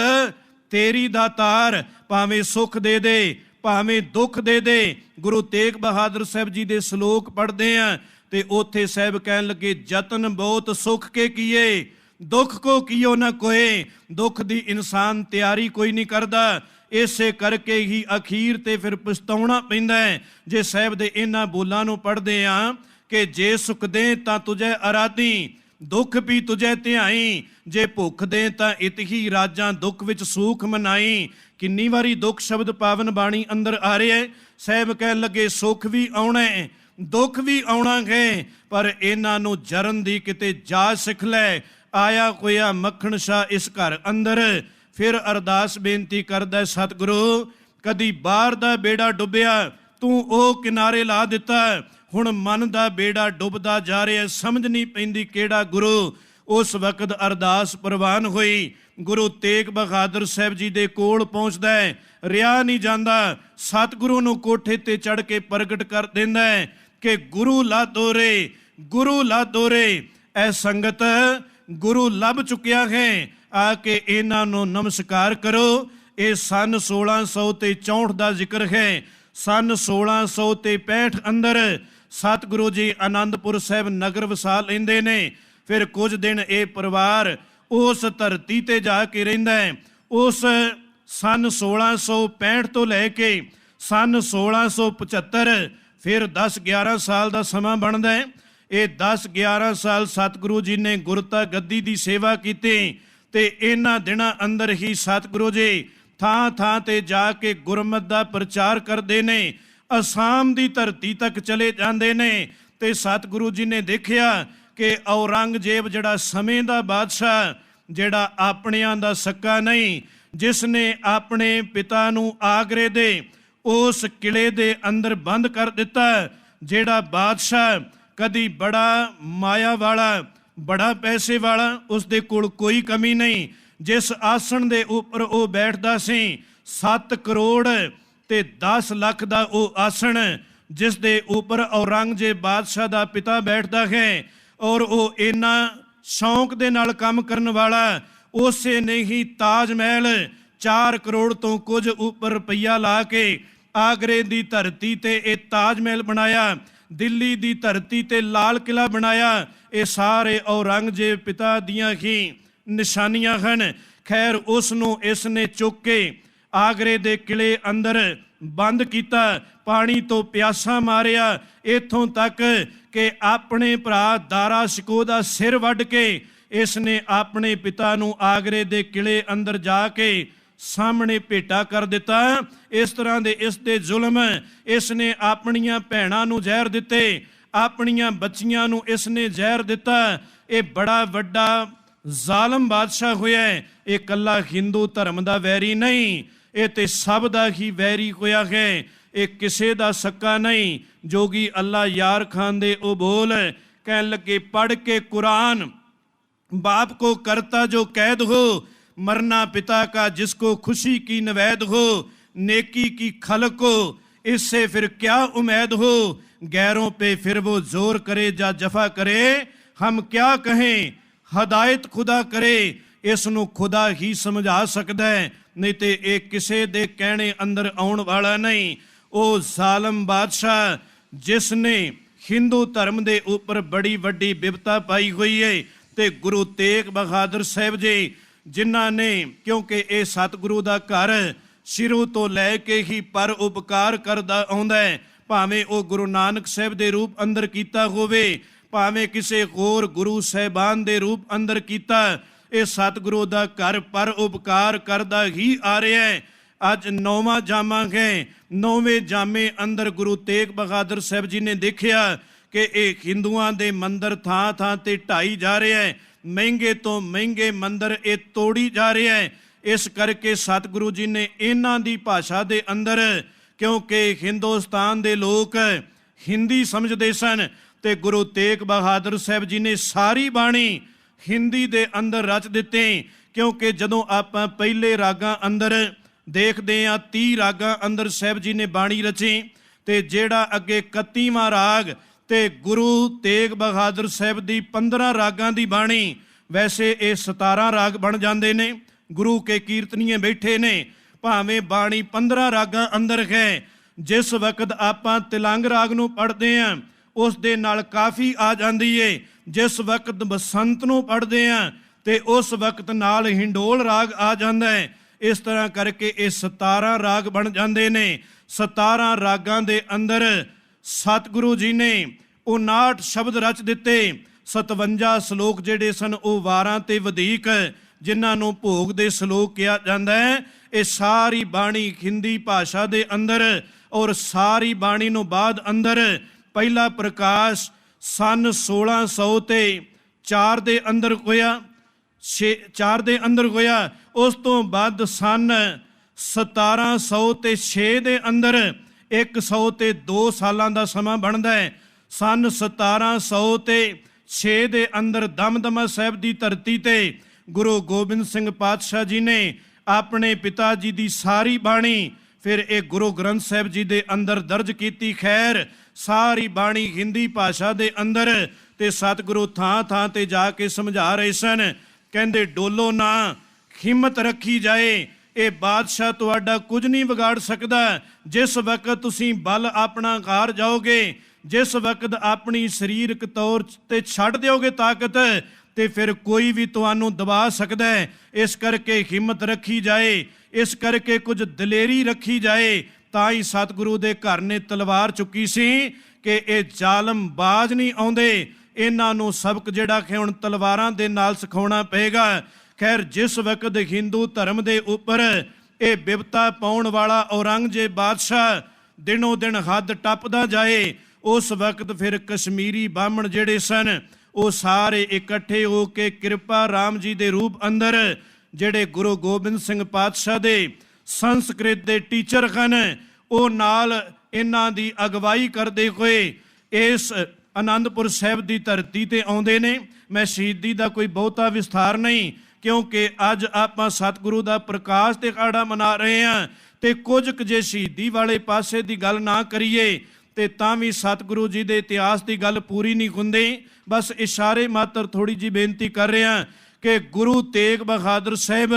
ਤੇਰੀ ਦਾਤਾਰ। ਭਾਵੇਂ ਸੁੱਖ ਦੇ ਦੇ, ਭਾਵੇਂ ਦੁੱਖ ਦੇ ਦੇ। ਗੁਰੂ ਤੇਗ ਬਹਾਦਰ ਸਾਹਿਬ ਜੀ ਦੇ ਸ਼ਲੋਕ ਪੜ੍ਹਦੇ ਆ ਤੇ ਉੱਥੇ ਸਾਹਿਬ ਕਹਿਣ ਲੱਗੇ, ਜਤਨ ਬਹੁਤ ਸੁੱਖ ਕੇ ਕੀਏ, ਦੁੱਖ ਕੋ ਕੀਓ ਨਾ ਕੋਏ। ਦੁੱਖ ਦੀ ਇਨਸਾਨ ਤਿਆਰੀ ਕੋਈ ਨਹੀਂ ਕਰਦਾ, ਇਸੇ ਕਰਕੇ ਹੀ ਅਖੀਰ ਤੇ ਫਿਰ ਪਛਤਾਉਣਾ ਪੈਂਦਾ ਹੈ। ਜੇ ਸਾਹਿਬ ਦੇ ਇਹਨਾਂ ਬੋਲਾਂ ਨੂੰ ਪੜ੍ਹਦੇ ਆ ਕਿ ਜੇ ਸੁਖ ਦੇ ਤਾਂ ਤੁਝੇ ਅਰਾਧੀ, ਦੁੱਖ ਵੀ ਤੁਝੇ ਧਿਆਈ। ਜੇ ਭੁੱਖ ਦੇ ਤਾਂ ਇਤ ਹੀ ਰਾਜਾਂ, ਦੁੱਖ ਵਿੱਚ ਸੂਖ ਮਨਾਈ। ਕਿੰਨੀ ਵਾਰੀ ਦੁੱਖ ਸ਼ਬਦ ਪਾਵਨ ਬਾਣੀ ਅੰਦਰ ਆ ਰਿਹਾ ਹੈ। ਸਾਹਿਬ ਕਹਿਣ ਲੱਗੇ ਸੁੱਖ ਵੀ ਆਉਣਾ ਹੈ, ਦੁੱਖ ਵੀ ਆਉਣਾ ਹੈ, ਪਰ ਇਹਨਾਂ ਨੂੰ ਜਰਨ ਦੀ ਕਿਤੇ ਜਾ ਸਿੱਖ ਲੈ। ਆਇਆ ਹੋਇਆ ਮੱਖਣ ਸ਼ਾਹ ਇਸ ਘਰ ਅੰਦਰ। ਫਿਰ ਅਰਦਾਸ ਬੇਨਤੀ ਕਰਦਾ, ਸਤਿਗੁਰੂ ਕਦੀ ਬਾਹਰ ਦਾ ਬੇੜਾ ਡੁੱਬਿਆ, ਤੂੰ ਉਹ ਕਿਨਾਰੇ ਲਾ ਦਿੱਤਾ। ਹੁਣ ਮਨ ਦਾ ਬੇੜਾ ਡੁੱਬਦਾ ਜਾ ਰਿਹਾ, ਸਮਝ ਨਹੀਂ ਪੈਂਦੀ ਕਿਹੜਾ ਗੁਰੂ। ਉਸ ਵਕਤ ਅਰਦਾਸ ਪ੍ਰਵਾਨ ਹੋਈ, ਗੁਰੂ ਤੇਗ ਬਹਾਦਰ ਸਾਹਿਬ ਜੀ ਦੇ ਕੋਲ ਪਹੁੰਚਦਾ ਹੈ। ਰਿਹਾ ਨਹੀਂ ਜਾਂਦਾ, ਸਤਿਗੁਰੂ ਨੂੰ ਕੋਠੇ ਤੇ ਚੜ੍ਹ ਕੇ ਪ੍ਰਗਟ ਕਰ ਦਿੰਦਾ ਹੈ ਕਿ ਗੁਰੂ ਲਾ ਦੋਰੇ, ਗੁਰੂ ਲਾ ਦੋਰੇ। ਇਹ ਸੰਗਤ ਗੁਰੂ ਲੱਭ ਚੁੱਕਿਆ ਹੈ, ਆ ਕੇ ਇਹਨਾਂ ਨੂੰ ਨਮਸਕਾਰ ਕਰੋ। ਇਹ ਸਨ 1664 ਦਾ ਜ਼ਿਕਰ ਹੈ। ਸਨ 1665 ਅੰਦਰ ਸਤਿਗੁਰੂ ਜੀ ਆਨੰਦਪੁਰ ਸਾਹਿਬ ਨਗਰ ਵਸਾ ਲੈਂਦੇ ਨੇ। ਫਿਰ ਕੁਝ ਦਿਨ ਇਹ ਪਰਿਵਾਰ ਉਸ ਧਰਤੀ ਤੇ ਜਾ ਕੇ ਰਹਿੰਦਾ ਹੈ। ਉਸ ਸਨ 1665 ਤੋਂ ਲੈ ਕੇ ਸਨ 1675 ਫਿਰ 10-11 ਸਾਲ ਦਾ ਸਮਾਂ ਬਣਦਾ ਹੈ। ਇਹ 10-11 ਸਾਲ ਸਤਿਗੁਰੂ ਜੀ ਨੇ ਗੁਰਤਾ ਗੱਦੀ ਦੀ ਸੇਵਾ ਕੀਤੀ ਤੇ ਇਹਨਾਂ ਦਿਨਾਂ ਅੰਦਰ ਹੀ ਸਤਿਗੁਰੂ ਜੀ ਥਾਂ ਥਾਂ ਤੇ ਜਾ ਕੇ ਗੁਰਮਤਿ ਦਾ ਪ੍ਰਚਾਰ ਕਰਦੇ ਨੇ। ਅਸਾਮ ਦੀ ਧਰਤੀ ਤੱਕ ਚਲੇ ਜਾਂਦੇ ਨੇ ਤੇ ਸਤਿਗੁਰੂ ਜੀ ਨੇ ਦੇਖਿਆ ਕਿ ਔਰੰਗਜ਼ੇਬ ਜਿਹੜਾ ਸਮੇਂ ਦਾ ਬਾਦਸ਼ਾਹ, ਜਿਹੜਾ ਆਪਣਿਆਂ ਦਾ ਸਕਾ ਨਹੀਂ, ਜਿਸ ਨੇ ਆਪਣੇ ਪਿਤਾ ਨੂੰ ਆਗਰੇ ਦੇ ਉਸ ਕਿਲੇ ਦੇ ਅੰਦਰ ਬੰਦ ਕਰ ਦਿੱਤਾ, ਜਿਹੜਾ ਬਾਦਸ਼ਾਹ ਕਦੀ ਬੜਾ ਮਾਇਆ ਵਾਲਾ, ਬੜਾ ਪੈਸੇ ਵਾਲਾ, ਉਸ ਦੇ ਕੋਲ ਕੋਈ ਕਮੀ ਨਹੀਂ, ਜਿਸ ਆਸਣ ਦੇ ਉੱਪਰ ਉਹ ਬੈਠਦਾ ਸੀ 7 ਕਰੋੜ ਤੇ 10 ਲੱਖ ਦਾ ਉਹ ਆਸਣ, ਜਿਸ ਦੇ ਉੱਪਰ ਔਰੰਗਜ਼ੇਬ ਬਾਦਸ਼ਾਹ ਦਾ ਪਿਤਾ ਬੈਠਦਾ ਹੈ, ਔਰ ਉਹ ਇੰਨਾ ਸ਼ੌਂਕ ਦੇ ਨਾਲ ਕੰਮ ਕਰਨ ਵਾਲਾ, ਉਸੇ ਨੇ ਹੀ ਤਾਜ ਮਹਿਲ 4 ਕਰੋੜ ਤੋਂ ਕੁਝ ਉੱਪਰ ਰੁਪਈਆ ਲਾ ਕੇ ਆਗਰੇ ਦੀ ਧਰਤੀ ਤੇ ਇਹ ਤਾਜ ਮਹਿਲ ਬਣਾਇਆ, ਦਿੱਲੀ ਦੀ ਧਰਤੀ ਤੇ ਲਾਲ ਕਿਲਾ ਬਣਾਇਆ। ਇਹ ਸਾਰੇ ਔਰੰਗਜ਼ੇਬ ਪਿਤਾ ਦੀਆਂ ਹੀ ਨਿਸ਼ਾਨੀਆਂ ਹਨ। ਖੈਰ ਉਸ ਨੂੰ ਇਸ ਨੇ ਚੁੱਕ ਕੇ ਆਗਰੇ ਦੇ ਕਿਲੇ ਅੰਦਰ ਬੰਦ ਕੀਤਾ, ਪਾਣੀ ਤੋਂ ਪਿਆਸਾ ਮਾਰਿਆ, ਇੱਥੋਂ ਤੱਕ ਕਿ ਆਪਣੇ ਭਰਾ ਦਾਰਾ ਸ਼ਿਕੋਹ ਦਾ ਸਿਰ ਵੱਢ ਕੇ ਇਸ ਨੇ ਆਪਣੇ ਪਿਤਾ ਨੂੰ ਆਗਰੇ ਦੇ ਕਿਲੇ ਅੰਦਰ ਜਾ ਕੇ ਸਾਹਮਣੇ ਭੇਟਾ ਕਰ ਦਿੱਤਾ। ਇਸ ਤਰ੍ਹਾਂ ਦੇ ਇਸ ਤੇ ਜ਼ੁਲਮ, ਇਸ ਨੇ ਆਪਣੀਆਂ ਭੈਣਾਂ ਨੂੰ ਜ਼ਹਿਰ ਦਿੱਤੇ, ਆਪਣੀਆਂ ਬੱਚੀਆਂ ਨੂੰ ਇਸ ਨੇ ਜ਼ਹਿਰ ਦਿੱਤਾ। ਇਹ ਬੜਾ ਵੱਡਾ ਜ਼ਾਲਮ ਬਾਦਸ਼ਾਹ ਹੋਇਆ। ਇਹ ਇਕੱਲਾ ਹਿੰਦੂ ਧਰਮ ਦਾ ਵੈਰੀ ਨਹੀਂ, ਇਹ ਤੇ ਸਭ ਦਾ ਹੀ ਵੈਰੀ ਹੋਇਆ ਹੈ। ਇਹ ਕਿਸੇ ਦਾ ਸਕਾ ਨਹੀਂ। ਜੋਗੀ ਅੱਲਾ ਯਾਰ ਖਾਨ ਦੇ ਉਹ ਬੋਲ ਕਹਿਣ ਲੱਗੇ, ਪੜ੍ਹ ਕੇ ਕੁਰਾਨ बाप को करता जो कैद हो, मरना पिता का जिसको खुशी की नवैद हो, नेकी की खलक को इससे फिर क्या उम्मीद हो, गैरों पे फिर वो जोर करे या जफा करे, हम क्या कहें हदायत खुदा करे। इस ਨੂੰ खुदा ही समझा सकता है, नहीं तो ये किसी दे कहने अंदर आउण वाला नहीं। ਉਹ ਜ਼ਾਲਮ ਬਾਦਸ਼ਾਹ ਜਿਸਨੇ ਹਿੰਦੂ ਧਰਮ ਦੇ ਉੱਪਰ ਬੜੀ ਵੱਡੀ ਬਿਪਤਾ ਪਾਈ ਹੋਈ ਹੈ, ਤੇ ਗੁਰੂ ਤੇਗ ਬਹਾਦਰ ਸਾਹਿਬ ਜੀ ਜਿਨ੍ਹਾਂ ਨੇ, ਕਿਉਂਕਿ ਇਹ ਸਤਿਗੁਰੂ ਦਾ ਘਰ ਸ਼ੁਰੂ ਤੋਂ ਲੈ ਕੇ ਹੀ ਪਰ ਉਪਕਾਰ ਕਰਦਾ ਆਉਂਦਾ ਹੈ, ਭਾਵੇਂ ਉਹ ਗੁਰੂ ਨਾਨਕ ਸਾਹਿਬ ਦੇ ਰੂਪ ਅੰਦਰ ਕੀਤਾ ਹੋਵੇ, ਭਾਵੇਂ ਕਿਸੇ ਹੋਰ ਗੁਰੂ ਸਾਹਿਬਾਨ ਦੇ ਰੂਪ ਅੰਦਰ ਕੀਤਾ, ਇਹ ਸਤਿਗੁਰੂ ਦਾ ਘਰ ਪਰ ਉਪਕਾਰ ਕਰਦਾ ਹੀ ਆ ਰਿਹਾ ਹੈ। ਅੱਜ 9ਵਾਂ ਜਾਮਾ ਹੈ। 9ਵੇਂ ਜਾਮੇ ਅੰਦਰ ਗੁਰੂ ਤੇਗ ਬਹਾਦਰ ਸਾਹਿਬ ਜੀ ਨੇ ਦੇਖਿਆ ਕਿ ਇਹ ਹਿੰਦੂਆਂ ਦੇ ਮੰਦਰ ਥਾਂ ਥਾਂ ਤੇ ਢਾਈ ਜਾ ਰਿਹਾ ਹੈ, ਮਹਿੰਗੇ ਤੋਂ ਮਹਿੰਗੇ ਮੰਦਰ ਇਹ ਤੋੜੀ ਜਾ ਰਿਹਾ ਹੈ। ਇਸ ਕਰਕੇ ਸਤਿਗੁਰੂ ਜੀ ਨੇ ਇਹਨਾਂ ਦੀ ਭਾਸ਼ਾ ਦੇ ਅੰਦਰ, ਕਿਉਂਕਿ ਹਿੰਦੁਸਤਾਨ ਦੇ ਲੋਕ ਹਿੰਦੀ ਸਮਝਦੇ ਸਨ, ਤੇ ਗੁਰੂ ਤੇਗ ਬਹਾਦਰ ਸਾਹਿਬ ਜੀ ਨੇ ਸਾਰੀ ਬਾਣੀ ਹਿੰਦੀ ਦੇ ਅੰਦਰ ਰਚ ਦਿੱਤੀ। ਕਿਉਂਕਿ ਜਦੋਂ ਆਪਾਂ ਪਹਿਲੇ ਰਾਗਾਂ ਅੰਦਰ देखते हैं 30 रागां अंदर साहब जी ने बाणी रची, ते जेड़ा अगे 31वां राग ते गुरु तेग बहादुर साहब दी 15 रागां दी बाणी। वैसे ये 17 राग बन जाते ने। गुरु के कीर्तनीए बैठे ने, भावें बाणी 15 रागां अंदर है। जिस वक्त आपां तिलंग राग नूं पढ़ते हैं उस दे नाल काफ़ी आ जाती है। जिस वक्त बसंत नूं पढ़ते हैं तो उस वक्त नाल हिंडोल राग आ जाता है। इस तरह करके ये 17 राग बन जाते ने। 17 रागां दे अंदर सतगुरु जी ने 59 शब्द रच दिते। 57 श्लोक जिहड़े सन वो 12 ते वधीक, जिन्हां नूं भोग दे श्लोक कहा जाता है। ये सारी बाणी हिंदी भाषा दे अंदर और सारी बाणी नूं बाद अंदर पहला प्रकाश सन 1604 दे अंदर होया, 4 दे अंदर होया। उस तो बाद सन 1706 दे अंदर 102 सालां दा समा बनदा है। सन 1706 दे अंदर दमदमा साहब दी धरती ते गुरु गोबिंद सिंह पातशाह जी ने अपने पिता जी दी सारी बाणी फिर ये गुरु ग्रंथ साहब जी दे अंदर दर्ज कीती। खैर सारी बाणी हिंदी भाषा दे अंदर ते सतगुरु थां थां ते जाके समझा रहे सन। कहंदे डोलो ना, हिम्मत रखी जाए, ये बादशाह तुहाडा कुछ नहीं बिगाड़ सकता। जिस वक्त तुसीं बल अपना हार जाओगे, जिस वक्त अपनी शरीरक तौर ते छड्ड दिओगे ताकत, तो फिर कोई भी तुहानूं दबा सकता है। इस करके हिम्मत रखी जाए, इस करके कुछ दलेरी रखी जाए। तां ही सतगुरु दे घर ने तलवार चुकी सी कि ये जालम बाज नहीं आउंदे। इन्हां नूं सबक जिहड़ा कि हुण तलवारां दे नाल सिखाउणा पएगा। खैर जिस वक्त हिंदू धर्म के उपर ये बिपता पाउण वाला औरंगजेब बादशाह दिनों दिन हद टपदा जाए, उस वक्त फिर कश्मीरी बामण जिहड़े सन वो सारे इकट्ठे हो के कृपा राम जी के रूप अंदर जिहड़े गुरु गोबिंद सिंह पातशाह दे संस्कृत के टीचर हैं वो नाल इन्हां दी अगवाई करते हुए इस आनंदपुर साहब की धरती ते आउंदे ने। मैं शहीदी का कोई बहुता विस्तार नहीं, क्योंकि अज आपां सतगुरु का प्रकाश दिहाड़ा मना रहे हैं। तो कुछ जे शहीदी वाले पासे की गल ना करिए तो तां भी सतगुरु जी के इतिहास की गल पूरी नहीं हुंदी। बस इशारे मात्र थोड़ी जी बेनती कर रहे हैं कि गुरु तेग बहादुर साहब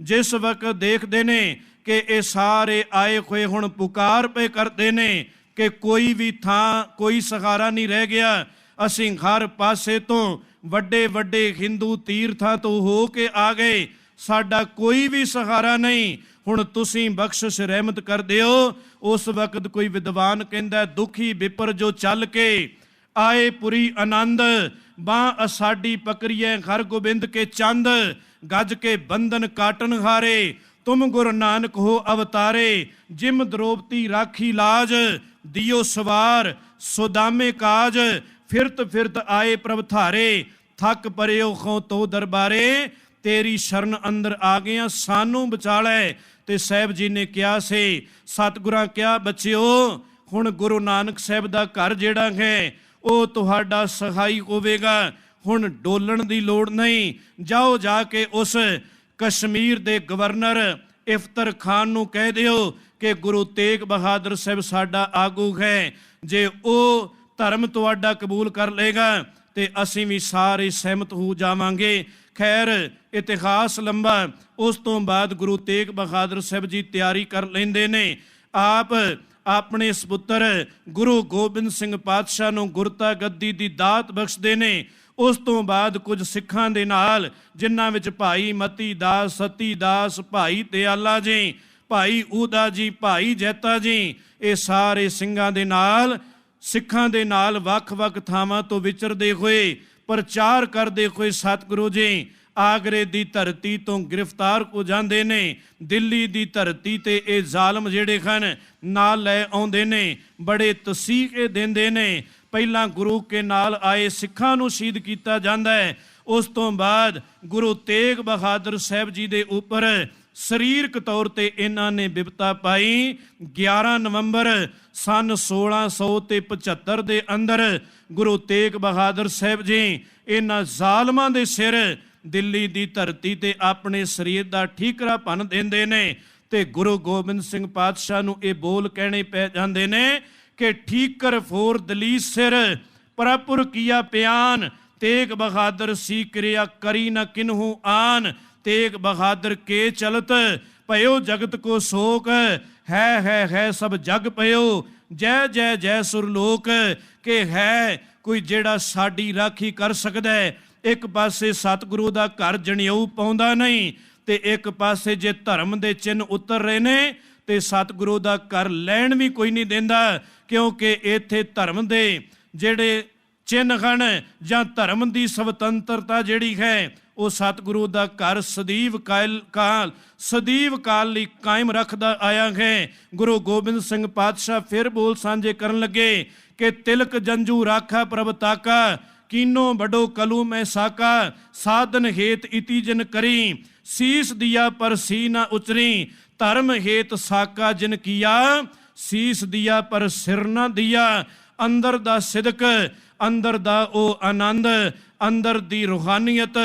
जिस वक्त देखते हैं कि ये सारे आए हुए हुण पुकार पे करते हैं कि कोई भी थां कोई सहारा नहीं रह गया, असीं हर पासे तो ਵੱਡੇ ਵੱਡੇ हिंदू तीर्थां तो हो के आ गए, साडा कोई भी सहारा नहीं, हुण तुसीं बख्शिश रहमत कर दिओ। उस वक्त कोई विद्वान कहंदा दुखी विपर जो चल के आए पुरी आनंद, बाँ असाडी पकड़िए हर गोबिंद के चंद, गज के बंधन काटन हारे, तुम गुरु नानक हो अवतारे, जिम द्रौपदी राखी लाज, दियो सवार सुदामे काज, फिरत फिरत आए प्रभ थारे, थक परियो खो तो दरबारे, तेरी शरण अंदर आ गया सानू बचा लै। ते साहब जी ने कहा से सतगुरां क्या बच्चिओ हुण गुरु नानक साहब दा घर जिहड़ा है वो तुहाडा सहाई होवेगा, हुण डोलण दी लोड़ नहीं। जाओ जाके उस कश्मीर दे गवर्नर इफ्तर खान नूं कह दिओ कि गुरु तेग बहादुर साहब साडा आगू है, जे वो धर्म तुहाडा कबूल कर लेगा तो असीं भी सारे सहमत हो जावांगे। खैर इतिहास लंबा। उस तो बाद गुरु तेग बहादुर साहब जी तैयारी कर लेंदे ने। आप अपने सपुत्र गुरु गोबिंद सिंह पातशाह नूं गुरता गद्दी दी दात बख्शदे ने। उस तो बाद कुछ सिखां दे नाल जिन्हां विच भाई मती दास, सती दास, भाई दयाला जी, भाई ऊदा जी, भाई जैता जी, ये सारे ਸਿੰਘਾਂ ਦੇ नाल सिखां दे नाल वख-वख थावां तो विचरदे होए प्रचार करदे होए सतगुरु जी आगरे दी धरती तो गिरफ्तार हो जाते ने। दिल्ली दी धरती ते ये जालम जिहड़े हन नाल लै आउंदे ने, बड़े तसीहे देंदे ने। पहला गुरु के नाल आए सिखां नूं शहीद कीता जांदा है। उस तो बाद गुरु तेग बहादुर साहब जी दे उपर ਸਰੀਰਕ ਤੌਰ ਤੇ ਇਹਨਾਂ ਨੇ ਬਿਪਤਾ ਪਾਈ। 11 ਨਵੰਬਰ ਸਨ 1675 ਦੇ ਅੰਦਰ ਗੁਰੂ ਤੇਗ ਬਹਾਦਰ ਸਾਹਿਬ ਜੀ ਇਹਨਾਂ ਜ਼ਾਲਮਾਂ ਦੇ ਸਿਰ ਦਿੱਲੀ ਦੀ ਧਰਤੀ ਤੇ ਆਪਣੇ ਸਰੀਰ ਦਾ ਠੀਕਰਾ ਭੰਨ ਦਿੰਦੇ ਨੇ ਤੇ ਗੁਰੂ ਗੋਬਿੰਦ ਸਿੰਘ ਪਾਤਸ਼ਾਹ ਨੂੰ ਇਹ ਬੋਲ ਕਹਿਣੇ ਪੈ ਜਾਂਦੇ ਨੇ ਕਿ ਠੀਕਰ ਫੋਰ ਦਲੀਸ ਸਿਰ ਪ੍ਰਪੁਰ ਕੀਆ ਪਿਆਨ, ਤੇਗ ਬਹਾਦਰ ਸੀ ਕਿਰਿਆ ਕਰੀ ਨ ਕਿਨਹੂ ਆਨ, ਤੇਗ ਬਹਾਦਰ ਕੇ ਚਲਤ ਭਇਓ ਜਗਤ ਕੋ ਸੋਕ, ਹੈ ਸਭ ਜਗ ਪਇਓ ਜੈ ਜੈ ਜੈ ਸੁਰਲੋਕ। ਕਿ ਹੈ ਕੋਈ ਜਿਹੜਾ ਸਾਡੀ ਰਾਖੀ ਕਰ ਸਕਦਾ ਹੈ। ਇੱਕ ਪਾਸੇ ਸਤਿਗੁਰੂ ਦਾ ਘਰ ਜਣਿਓ ਪਾਉਂਦਾ ਨਹੀਂ, ਤੇ ਇੱਕ ਪਾਸੇ ਜੇ ਧਰਮ ਦੇ ਚਿੰਨ੍ਹ ਉਤਰ ਰਹੇ ਨੇ ਤੇ ਸਤਿਗੁਰੂ ਦਾ ਘਰ ਲੈਣ ਵੀ ਕੋਈ ਨਹੀਂ ਦਿੰਦਾ, ਕਿਉਂਕਿ ਇੱਥੇ ਧਰਮ ਦੇ ਜਿਹੜੇ ਚਿੰਨ੍ਹ ਹਨ ਜਾਂ ਧਰਮ ਦੀ ਸੁਤੰਤਰਤਾ ਜਿਹੜੀ ਹੈ ਉਹ ਸਤਿਗੁਰੂ ਦਾ ਘਰ ਸਦੀਵ ਕਾਲ ਲਈ ਕਾਇਮ ਰੱਖਦਾ ਆਇਆ ਹੈ। ਗੁਰੂ ਗੋਬਿੰਦ ਸਿੰਘ ਪਾਤਸ਼ਾਹ ਫਿਰ ਬੋਲ ਸਾਂਝੇ ਕਰਨ ਲੱਗੇ ਕਿ ਤਿਲਕ ਜੰਜੂ ਰਾਖਾ ਪ੍ਰਭ ਤਾਕਾ, ਕੀਨੋ ਬੜੋ ਕਲੂ ਮੈਂ ਸਾਕਾ, ਸਾਧਨ ਹੇਤ ਇਤੀ ਜਿਨ ਕਰੀ, ਸੀਸ ਦਿਆ ਪਰ ਸੀ ਨਾ ਉਚਰੀ, ਧਰਮ ਹੇਤ ਸਾਕਾ ਜਿਨ ਕੀਆ, ਸੀਸ ਦਿਆ ਪਰ ਸਿਰ ਨਾ ਦਿਆ। ਅੰਦਰ ਦਾ ਸਿਦਕ, ਅੰਦਰ ਦਾ ਉਹ ਆਨੰਦ, ਅੰਦਰ ਦੀ ਰੂਹਾਨੀਅਤ,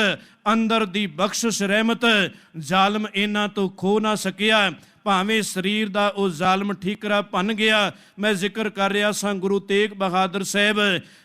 ਅੰਦਰ ਦੀ ਬਖਸ਼ਿਸ਼ ਰਹਿਮਤ ਜ਼ਾਲਮ ਇਹਨਾਂ ਤੋਂ ਖੋ ਨਾ ਸਕਿਆ। ਭਾਵੇਂ ਸਰੀਰ ਦਾ ਉਹ ਜ਼ਾਲਮ ਠੀਕਰਾ ਭੰਨ ਗਿਆ। ਮੈਂ ਜ਼ਿਕਰ ਕਰ ਰਿਹਾ ਸਾਂ ਗੁਰੂ ਤੇਗ ਬਹਾਦਰ ਸਾਹਿਬ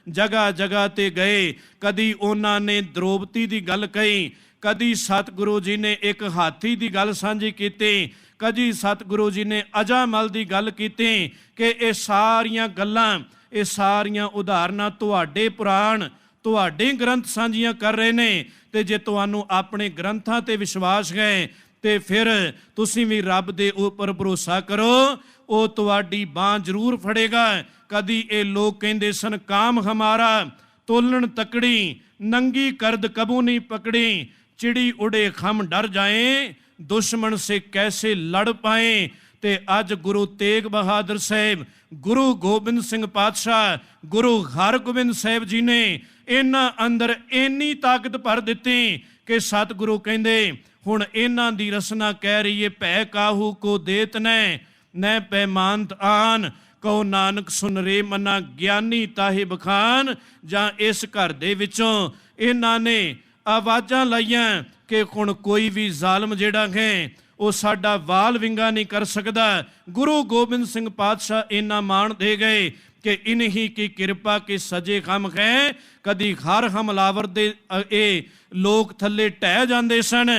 ਜਗ੍ਹਾ ਜਗ੍ਹਾ ਤੇ ਗਏ, ਕਦੀ ਉਹਨਾਂ ਨੇ ਦ੍ਰੋਪਦੀ ਦੀ ਗੱਲ ਕਹੀ, ਕਦੀ ਸਤਿਗੁਰੂ ਜੀ ਨੇ ਇੱਕ ਹਾਥੀ ਦੀ ਗੱਲ ਸਾਂਝੀ ਕੀਤੀ, ਕਦੀ ਸਤਿਗੁਰੂ ਜੀ ਨੇ ਅਜਾਮਲ ਦੀ ਗੱਲ ਕੀਤੀ ਕਿ ਇਹ ਸਾਰੀਆਂ ਗੱਲਾਂ, ਇਹ ਸਾਰੀਆਂ ਉਦਾਹਰਨਾਂ ਤੁਹਾਡੇ ਪੁਰਾਣ, ਤੁਹਾਡੇ ਗ੍ਰੰਥ ਸਾਂਝੀਆਂ ਕਰ ਰਹੇ ਨੇ। ਤੇ ਜੇ ਤੁਹਾਨੂੰ ਆਪਣੇ ਗ੍ਰੰਥਾਂ ਤੇ ਵਿਸ਼ਵਾਸ ਹੈ ਤੇ ਫਿਰ ਤੁਸੀਂ ਵੀ ਰੱਬ ਦੇ ਉੱਪਰ ਭਰੋਸਾ ਕਰੋ, ਉਹ ਤੁਹਾਡੀ ਬਾਂਹ ਜ਼ਰੂਰ ਫੜੇਗਾ। ਕਦੀ ਇਹ ਲੋਕ ਕਹਿੰਦੇ ਸਨ ਕਾਮ ਹਮਾਰਾ ਤੋਲਣ ਤਕੜੀ, ਨੰਗੀ ਕਰਦ ਕਬੂ ਨਹੀਂ ਪਕੜੀ, ਚਿੜੀ ਉੜੇ ਖਮ ਡਰ ਜਾਏ, ਦੁਸ਼ਮਣ ਸੇ ਕੈਸੇ ਲੜ ਪਾਏ। ਤੇ ਅੱਜ ਗੁਰੂ ਤੇਗ ਬਹਾਦਰ ਸਾਹਿਬ, ਗੁਰੂ ਗੋਬਿੰਦ ਸਿੰਘ ਪਾਤਸ਼ਾਹ, ਗੁਰੂ ਹਰਗੋਬਿੰਦ ਸਾਹਿਬ ਜੀ ਨੇ ਇਹਨਾਂ ਅੰਦਰ ਇੰਨੀ ਤਾਕਤ ਭਰ ਦਿੱਤੀ ਕਿ ਸਤਿਗੁਰੂ ਕਹਿੰਦੇ ਹੁਣ ਇਹਨਾਂ ਦੀ ਰਸਨਾ ਕਹਿ ਰਹੀ ਹੈ, ਭੈ ਕਾਹੂ ਕੋ ਦੇਤ ਨੈ ਪੈਮਾਨਤ ਆਨ, ਕਹੋ ਨਾਨਕ ਸੁਨ ਰੇ ਮਨਾ ਗਿਆਨੀ ਤਾਹੇ ਬਖਾਨ। ਜਾਂ ਇਸ ਘਰ ਦੇ ਵਿੱਚੋਂ ਇਹਨਾਂ ਨੇ ਆਵਾਜ਼ਾਂ ਲਾਈਆਂ ਕਿ ਹੁਣ ਕੋਈ ਵੀ ਜ਼ਾਲਮ ਜਿਹੜਾ ਹੈ ਉਹ ਸਾਡਾ ਵਾਲ ਵਿੰਗਾ ਨਹੀਂ ਕਰ ਸਕਦਾ। ਗੁਰੂ ਗੋਬਿੰਦ ਸਿੰਘ ਪਾਤਸ਼ਾਹ ਇੰਨਾ ਮਾਣ ਦੇ ਗਏ ਕਿ ਇਨਹੀ ਕੀ ਕਿਰਪਾ ਕੇ ਸਜੇ ਖਮ ਹੈ। ਕਦੀ ਹਰ ਹਮਲਾਵਰ ਦੇ ਇਹ ਲੋਕ ਥੱਲੇ ਢਹਿ ਜਾਂਦੇ ਸਨ,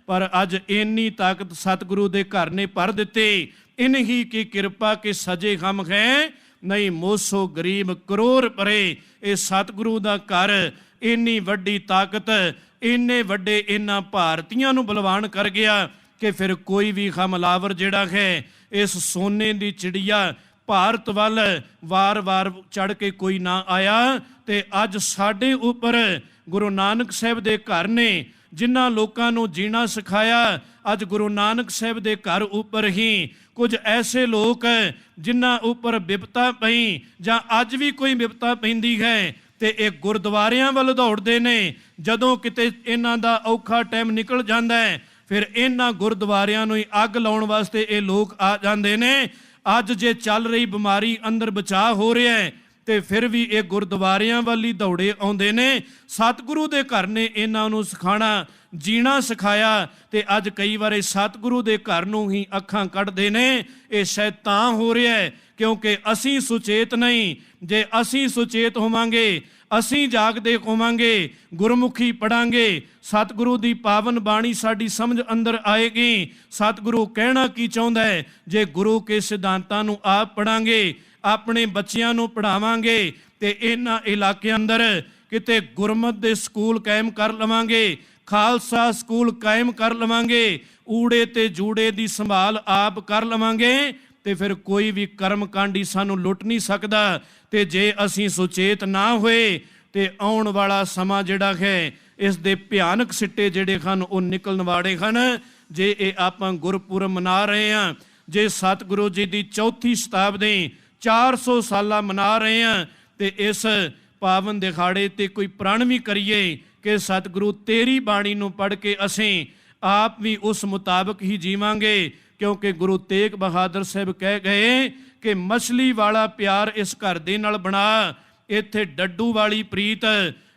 ਪਰ ਅੱਜ ਇੰਨੀ ਤਾਕਤ ਸਤਿਗੁਰੂ ਦੇ ਘਰ ਨੇ ਭਰ ਦਿੱਤੀ। ਇਨਹੀ ਕੀ ਕਿਰਪਾ ਕੇ ਸਜੇ ਖਮ ਹੈ, ਨਹੀਂ ਮੋਸੋ ਗਰੀਬ ਕਰੋੜ ਪਰੇ। ਇਹ ਸਤਿਗੁਰੂ ਦਾ ਘਰ ਇੰਨੀ ਵੱਡੀ ਤਾਕਤ, ਇੰਨੇ ਵੱਡੇ ਇਹਨਾਂ ਭਾਰਤੀਆਂ ਨੂੰ ਬਲਵਾਨ ਕਰ ਗਿਆ ਕਿ ਫਿਰ ਕੋਈ ਵੀ ਹਮਲਾਵਰ ਜਿਹੜਾ ਹੈ ਇਸ ਸੋਨੇ ਦੀ ਚਿੜੀਆ ਭਾਰਤ ਵੱਲ ਵਾਰ-ਵਾਰ ਚੜ੍ਹ ਕੇ ਕੋਈ ਨਾ ਆਇਆ। ਤੇ ਅੱਜ ਸਾਡੇ ਉੱਪਰ ਗੁਰੂ ਨਾਨਕ ਸਾਹਿਬ ਦੇ ਘਰ ਨੇ ਜਿਨ੍ਹਾਂ ਲੋਕਾਂ ਨੂੰ ਜੀਣਾ ਸਿਖਾਇਆ, ਅੱਜ ਗੁਰੂ ਨਾਨਕ ਸਾਹਿਬ ਦੇ ਘਰ ਉੱਪਰ ਹੀ ਕੁਝ ਐਸੇ ਲੋਕ ਜਿਨ੍ਹਾਂ ਉੱਪਰ ਬਿਪਤਾ ਪਈ ਜਾਂ ਅੱਜ ਵੀ ਕੋਈ ਬਿਪਤਾ ਪੈਂਦੀ ਹੈ ਤੇ ਇਹ ਗੁਰਦੁਆਰਿਆਂ ਵੱਲ ਦੌੜਦੇ ਨੇ। ਜਦੋਂ ਕਿਤੇ ਇਹਨਾਂ ਦਾ ਔਖਾ ਟਾਈਮ ਨਿਕਲ ਜਾਂਦਾ ਹੈ ਫਿਰ ਇਹਨਾਂ ਗੁਰਦੁਆਰਿਆਂ ਨੂੰ ਹੀ ਅੱਗ ਲਾਉਣ ਵਾਸਤੇ ਇਹ ਲੋਕ ਆ ਜਾਂਦੇ ਨੇ। ਅੱਜ ਜੇ ਚੱਲ ਰਹੀ ਬਿਮਾਰੀ ਅੰਦਰ ਬਚਾਅ ਹੋ ਰਿਹਾ ਹੈ ਤੇ ਫਿਰ ਵੀ ਇਹ ਗੁਰਦੁਆਰਿਆਂ ਵੱਲ ਹੀ ਦੌੜੇ ਆਉਂਦੇ ਨੇ। ਸਤਿਗੁਰੂ ਦੇ ਘਰ ਨੇ ਇਹਨਾਂ ਨੂੰ ਸਿਖਾਉਣਾ, ਜੀਣਾ ਸਿਖਾਇਆ ਤੇ ਅੱਜ ਕਈ ਵਾਰ ਸਤਿਗੁਰੂ ਦੇ ਘਰ ਨੂੰ ਹੀ ਅੱਖਾਂ ਕੱਢਦੇ ਨੇ। ਇਹ ਸ਼ਾਇਦ ਤਾਂ ਹੋ ਰਿਹਾ ਹੈ ਕਿਉਂਕਿ ਅਸੀਂ ਸੁਚੇਤ ਨਹੀਂ। ਜੇ ਅਸੀਂ ਸੁਚੇਤ ਹੋਵਾਂਗੇ, ਅਸੀਂ ਜਾਗਦੇ ਹੋਵਾਂਗੇ, ਗੁਰਮੁਖੀ ਪੜਾਂਗੇ, ਸਤਿਗੁਰੂ ਦੀ ਪਾਵਨ ਬਾਣੀ ਸਾਡੀ ਸਮਝ ਅੰਦਰ ਆਏਗੀ। ਸਤਿਗੁਰੂ ਕਹਿਣਾ ਕੀ ਚਾਹੁੰਦਾ ਹੈ, ਜੇ ਗੁਰੂ ਕੇ ਸਿਧਾਂਤਾਂ ਨੂੰ ਆਪ ਪੜਾਂਗੇ, ਆਪਣੇ ਬੱਚਿਆਂ ਨੂੰ ਪੜਾਵਾਂਗੇ ਤੇ ਇਹਨਾਂ ਇਲਾਕਿਆਂ ਅੰਦਰ ਕਿਤੇ ਗੁਰਮਤਿ ਦੇ ਸਕੂਲ ਕਾਇਮ ਕਰ ਲਵਾਂਗੇ, ਖਾਲਸਾ ਸਕੂਲ ਕਾਇਮ ਕਰ ਲਵਾਂਗੇ, ਊੜੇ ਤੇ ਜੂੜੇ ਦੀ ਸੰਭਾਲ ਆਪ ਕਰ ਲਵਾਂਗੇ ਤੇ ਫਿਰ ਕੋਈ ਵੀ ਕਰਮਕਾਂਡੀ ਸਾਨੂੰ ਲੁੱਟ ਨਹੀਂ ਸਕਦਾ। ਤੇ ਜੇ ਅਸੀਂ ਸੁਚੇਤ ਨਾ ਹੋਏ ਤੇ ਆਉਣ ਵਾਲਾ ਸਮਾਂ ਜਿਹੜਾ ਹੈ ਇਸ ਦੇ ਭਿਆਨਕ ਸਿੱਟੇ ਜਿਹੜੇ ਹਨ ਉਹ ਨਿਕਲਣ ਵਾਲੇ ਹਨ। ਜੇ ਇਹ ਆਪਾਂ ਗੁਰਪੁਰਬ ਮਨਾ ਰਹੇ ਹਾਂ, ਜੇ ਸਤਿਗੁਰੂ ਜੀ ਦੀ ਚੌਥੀ ਸ਼ਤਾਬਦੀ 400 ਸਾਲਾ ਮਨਾ ਰਹੇ ਹਾਂ ਤੇ ਇਸ ਪਾਵਨ ਦਿਹਾੜੇ ਤੇ ਕੋਈ ਪ੍ਰਣ ਵੀ ਕਰੀਏ ਕਿ ਸਤਿਗੁਰੂ ਤੇਰੀ ਬਾਣੀ ਨੂੰ ਪੜ੍ਹ ਕੇ ਅਸੀਂ ਆਪ ਵੀ ਉਸ ਮੁਤਾਬਕ ਹੀ ਜੀਵਾਂਗੇ। ਕਿਉਂਕਿ ਗੁਰੂ ਤੇਗ ਬਹਾਦਰ ਸਾਹਿਬ ਕਹਿ ਗਏ ਕਿ ਮਛਲੀ ਵਾਲਾ ਪਿਆਰ ਇਸ ਘਰ ਦੇ ਨਾਲ ਬਣਾ, ਇੱਥੇ ਡੱਡੂ ਵਾਲੀ ਪ੍ਰੀਤ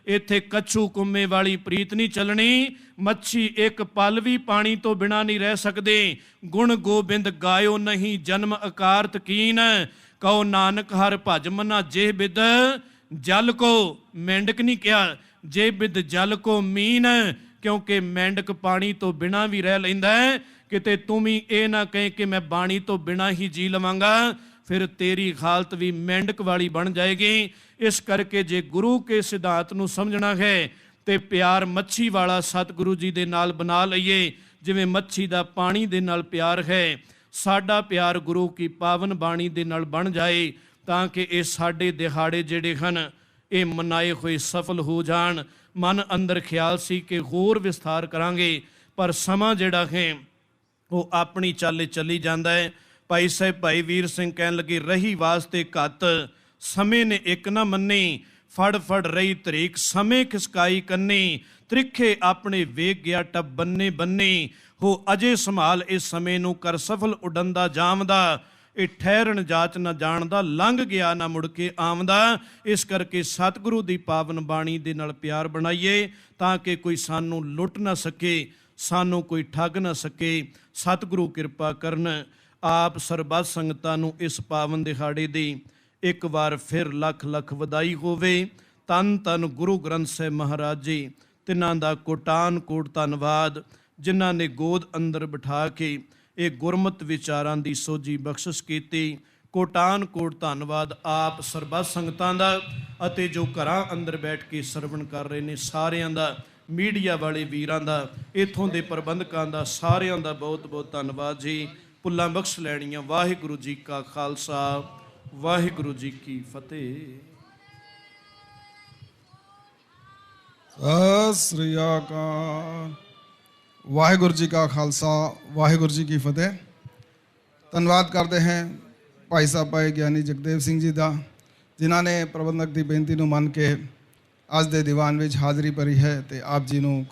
ਇੱਥੇ ਕੱਛੂ ਕੁੰਮੇ ਵਾਲੀ ਪ੍ਰੀਤ ਨਹੀਂ ਚੱਲਣੀ। ਮੱਛੀ ਇੱਕ ਪਲ ਵੀ ਪਾਣੀ ਤੋਂ ਬਿਨਾਂ ਨਹੀਂ ਰਹਿ ਸਕਦੇ। ਗੁਣ ਗੋਬਿੰਦ ਗਾਇਓ ਨਹੀਂ ਜਨਮ ਅਕਾਰਤ ਕੀਨ, ਕਹੋ ਨਾਨਕ ਹਰ ਭਜ ਮਨਾ ਜੇ ਬਿਦ ਜਲ ਕੋ। ਮੈਂਡਕ ਨਹੀਂ ਕਿਹਾ, ਜੇ ਬਿਦ ਜਲ ਕੋ ਮੀਨ, ਕਿਉਂਕਿ ਮੈਂਡਕ ਪਾਣੀ ਤੋਂ ਬਿਨਾਂ ਵੀ ਰਹਿ ਲੈਂਦਾ ਹੈ। ਕਿਤੇ ਤੂੰ ਵੀ ਇਹ ਨਾ ਕਹੇ ਕਿ ਮੈਂ ਬਾਣੀ ਤੋਂ ਬਿਨਾਂ ਹੀ ਜੀ ਲਵਾਂਗਾ, ਫਿਰ ਤੇਰੀ ਹਾਲਤ ਵੀ ਮੈਂਡਕ ਵਾਲੀ ਬਣ ਜਾਏਗੀ। ਇਸ ਕਰਕੇ ਜੇ ਗੁਰੂ ਕੇ ਸਿਧਾਂਤ ਨੂੰ ਸਮਝਣਾ ਹੈ ਤੇ ਪਿਆਰ ਮੱਛੀ ਵਾਲਾ ਸਤਿਗੁਰੂ ਜੀ ਦੇ ਨਾਲ ਬਣਾ ਲਈਏ, ਜਿਵੇਂ ਮੱਛੀ ਦਾ ਪਾਣੀ ਦੇ ਨਾਲ ਪਿਆਰ ਹੈ। ਸਾਡਾ ਪਿਆਰ ਗੁਰੂ ਕੀ ਪਾਵਨ ਬਾਣੀ ਦੇ ਨਾਲ ਬਣ ਜਾਏ, ਤਾਂ ਕਿ ਇਹ ਸਾਡੇ ਦਿਹਾੜੇ ਜਿਹੜੇ ਹਨ ਇਹ ਮਨਾਏ ਹੋਏ ਸਫਲ ਹੋ ਜਾਣ। ਮਨ ਅੰਦਰ ਖਿਆਲ ਸੀ ਕਿ ਹੋਰ ਵਿਸਥਾਰ ਕਰਾਂਗੇ, ਪਰ ਸਮਾਂ ਜਿਹੜਾ ਹੈ ਉਹ ਆਪਣੀ ਚਾਲੇ ਚੱਲੀ ਜਾਂਦਾ ਹੈ। ਭਾਈ ਸਾਹਿਬ ਭਾਈ ਵੀਰ ਸਿੰਘ ਕਹਿਣ ਲੱਗੇ, ਰਹੀ ਵਾਸਤੇ ਘੱਤ ਸਮੇਂ ਨੇ ਇੱਕ ਨਾ ਮੰਨੀ, ਫੜ ਫੜ ਰਹੀ ਤਰੀਕ ਸਮੇਂ ਖਿਸਕਾਈ ਕੰਨੀ, ਤ੍ਰਿਖੇ ਆਪਣੇ ਵੇਗ ਗਿਆ ਟੱਬ ਬੰਨੇ ਬੰਨੀ, ਹੋ ਅਜੇ ਸੰਭਾਲ ਇਸ ਸਮੇਂ ਨੂੰ ਕਰ ਸਫਲ ਉਡੰਦਾ ਜਾਮਦਾ, ਇਹ ਠਹਿਰਨ ਜਾਚ ਨਾ ਜਾਣਦਾ ਲੰਘ ਗਿਆ ਨਾ ਮੁੜ ਕੇ ਆਮਦਾ। ਇਸ ਕਰਕੇ ਸਤਿਗੁਰੂ ਦੀ ਪਾਵਨ ਬਾਣੀ ਦੇ ਨਾਲ ਪਿਆਰ ਬਣਾਈਏ, ਤਾਂ ਕਿ ਕੋਈ ਸਾਨੂੰ ਲੁੱਟ ਨਾ ਸਕੇ, ਸਾਨੂੰ ਕੋਈ ਠੱਗ ਨਾ ਸਕੇ। ਸਤਿਗੁਰੂ ਕਿਰਪਾ ਕਰਨ। ਆਪ ਸਰਬੱਤ ਸੰਗਤਾਂ ਨੂੰ ਇਸ ਪਾਵਨ ਦਿਹਾੜੇ ਦੀ ਇੱਕ ਵਾਰ ਫਿਰ ਲੱਖ ਲੱਖ ਵਧਾਈ ਹੋਵੇ। ਧੰਨ ਧੰਨ ਗੁਰੂ ਗ੍ਰੰਥ ਸਾਹਿਬ ਮਹਾਰਾਜ ਜੀ, ਤਿਨਾਂ ਦਾ ਕੋਟਾਨ ਕੋਟ ਧੰਨਵਾਦ, ਜਿਨ੍ਹਾਂ ਨੇ ਗੋਦ ਅੰਦਰ ਬਿਠਾ ਕੇ ਇਹ ਗੁਰਮਤਿ ਵਿਚਾਰਾਂ ਦੀ ਸੋਝੀ ਬਖਸ਼ਿਸ਼ ਕੀਤੀ। ਕੋਟਾਨ ਕੋਟ ਧੰਨਵਾਦ ਆਪ ਸਰਬੱਤ ਸੰਗਤਾਂ ਦਾ, ਅਤੇ ਜੋ ਘਰਾਂ ਅੰਦਰ ਬੈਠ ਕੇ ਸਰਵਣ ਕਰ ਰਹੇ ਨੇ ਸਾਰਿਆਂ ਦਾ, ਮੀਡੀਆ ਵਾਲੇ ਵੀਰਾਂ ਦਾ, ਇੱਥੋਂ ਦੇ ਪ੍ਰਬੰਧਕਾਂ ਦਾ, ਸਾਰਿਆਂ ਦਾ ਬਹੁਤ ਬਹੁਤ ਧੰਨਵਾਦ ਜੀ। ਭੁੱਲਾਂ ਬਖਸ਼ ਲੈਣੀਆਂ। ਵਾਹਿਗੁਰੂ ਜੀ ਕਾ ਖਾਲਸਾ, ਵਾਹਿਗੁਰੂ ਜੀ ਕੀ ਫਤਿਹ। ਸਤਿ ਸ੍ਰੀ ਅਕਾਲ। ਵਾਹਿਗੁਰੂ ਜੀ ਕਾ ਖਾਲਸਾ, ਵਾਹਿਗੁਰੂ ਜੀ ਕੀ ਫਤਿਹ। ਧੰਨਵਾਦ ਕਰਦੇ ਹਾਂ ਭਾਈ ਸਾਹਿਬ ਭਾਈ ਗਿਆਨੀ ਜਗਦੇਵ ਸਿੰਘ ਜੀ ਦਾ, ਜਿਨ੍ਹਾਂ ਨੇ ਪ੍ਰਬੰਧਕ ਦੀ ਬੇਨਤੀ ਨੂੰ ਮੰਨ ਕੇ ਅੱਜ ਦੇ ਦੀਵਾਨ ਵਿੱਚ ਹਾਜ਼ਰੀ ਭਰੀ ਹੈ, ਤੇ ਆਪ ਜੀ ਨੂੰ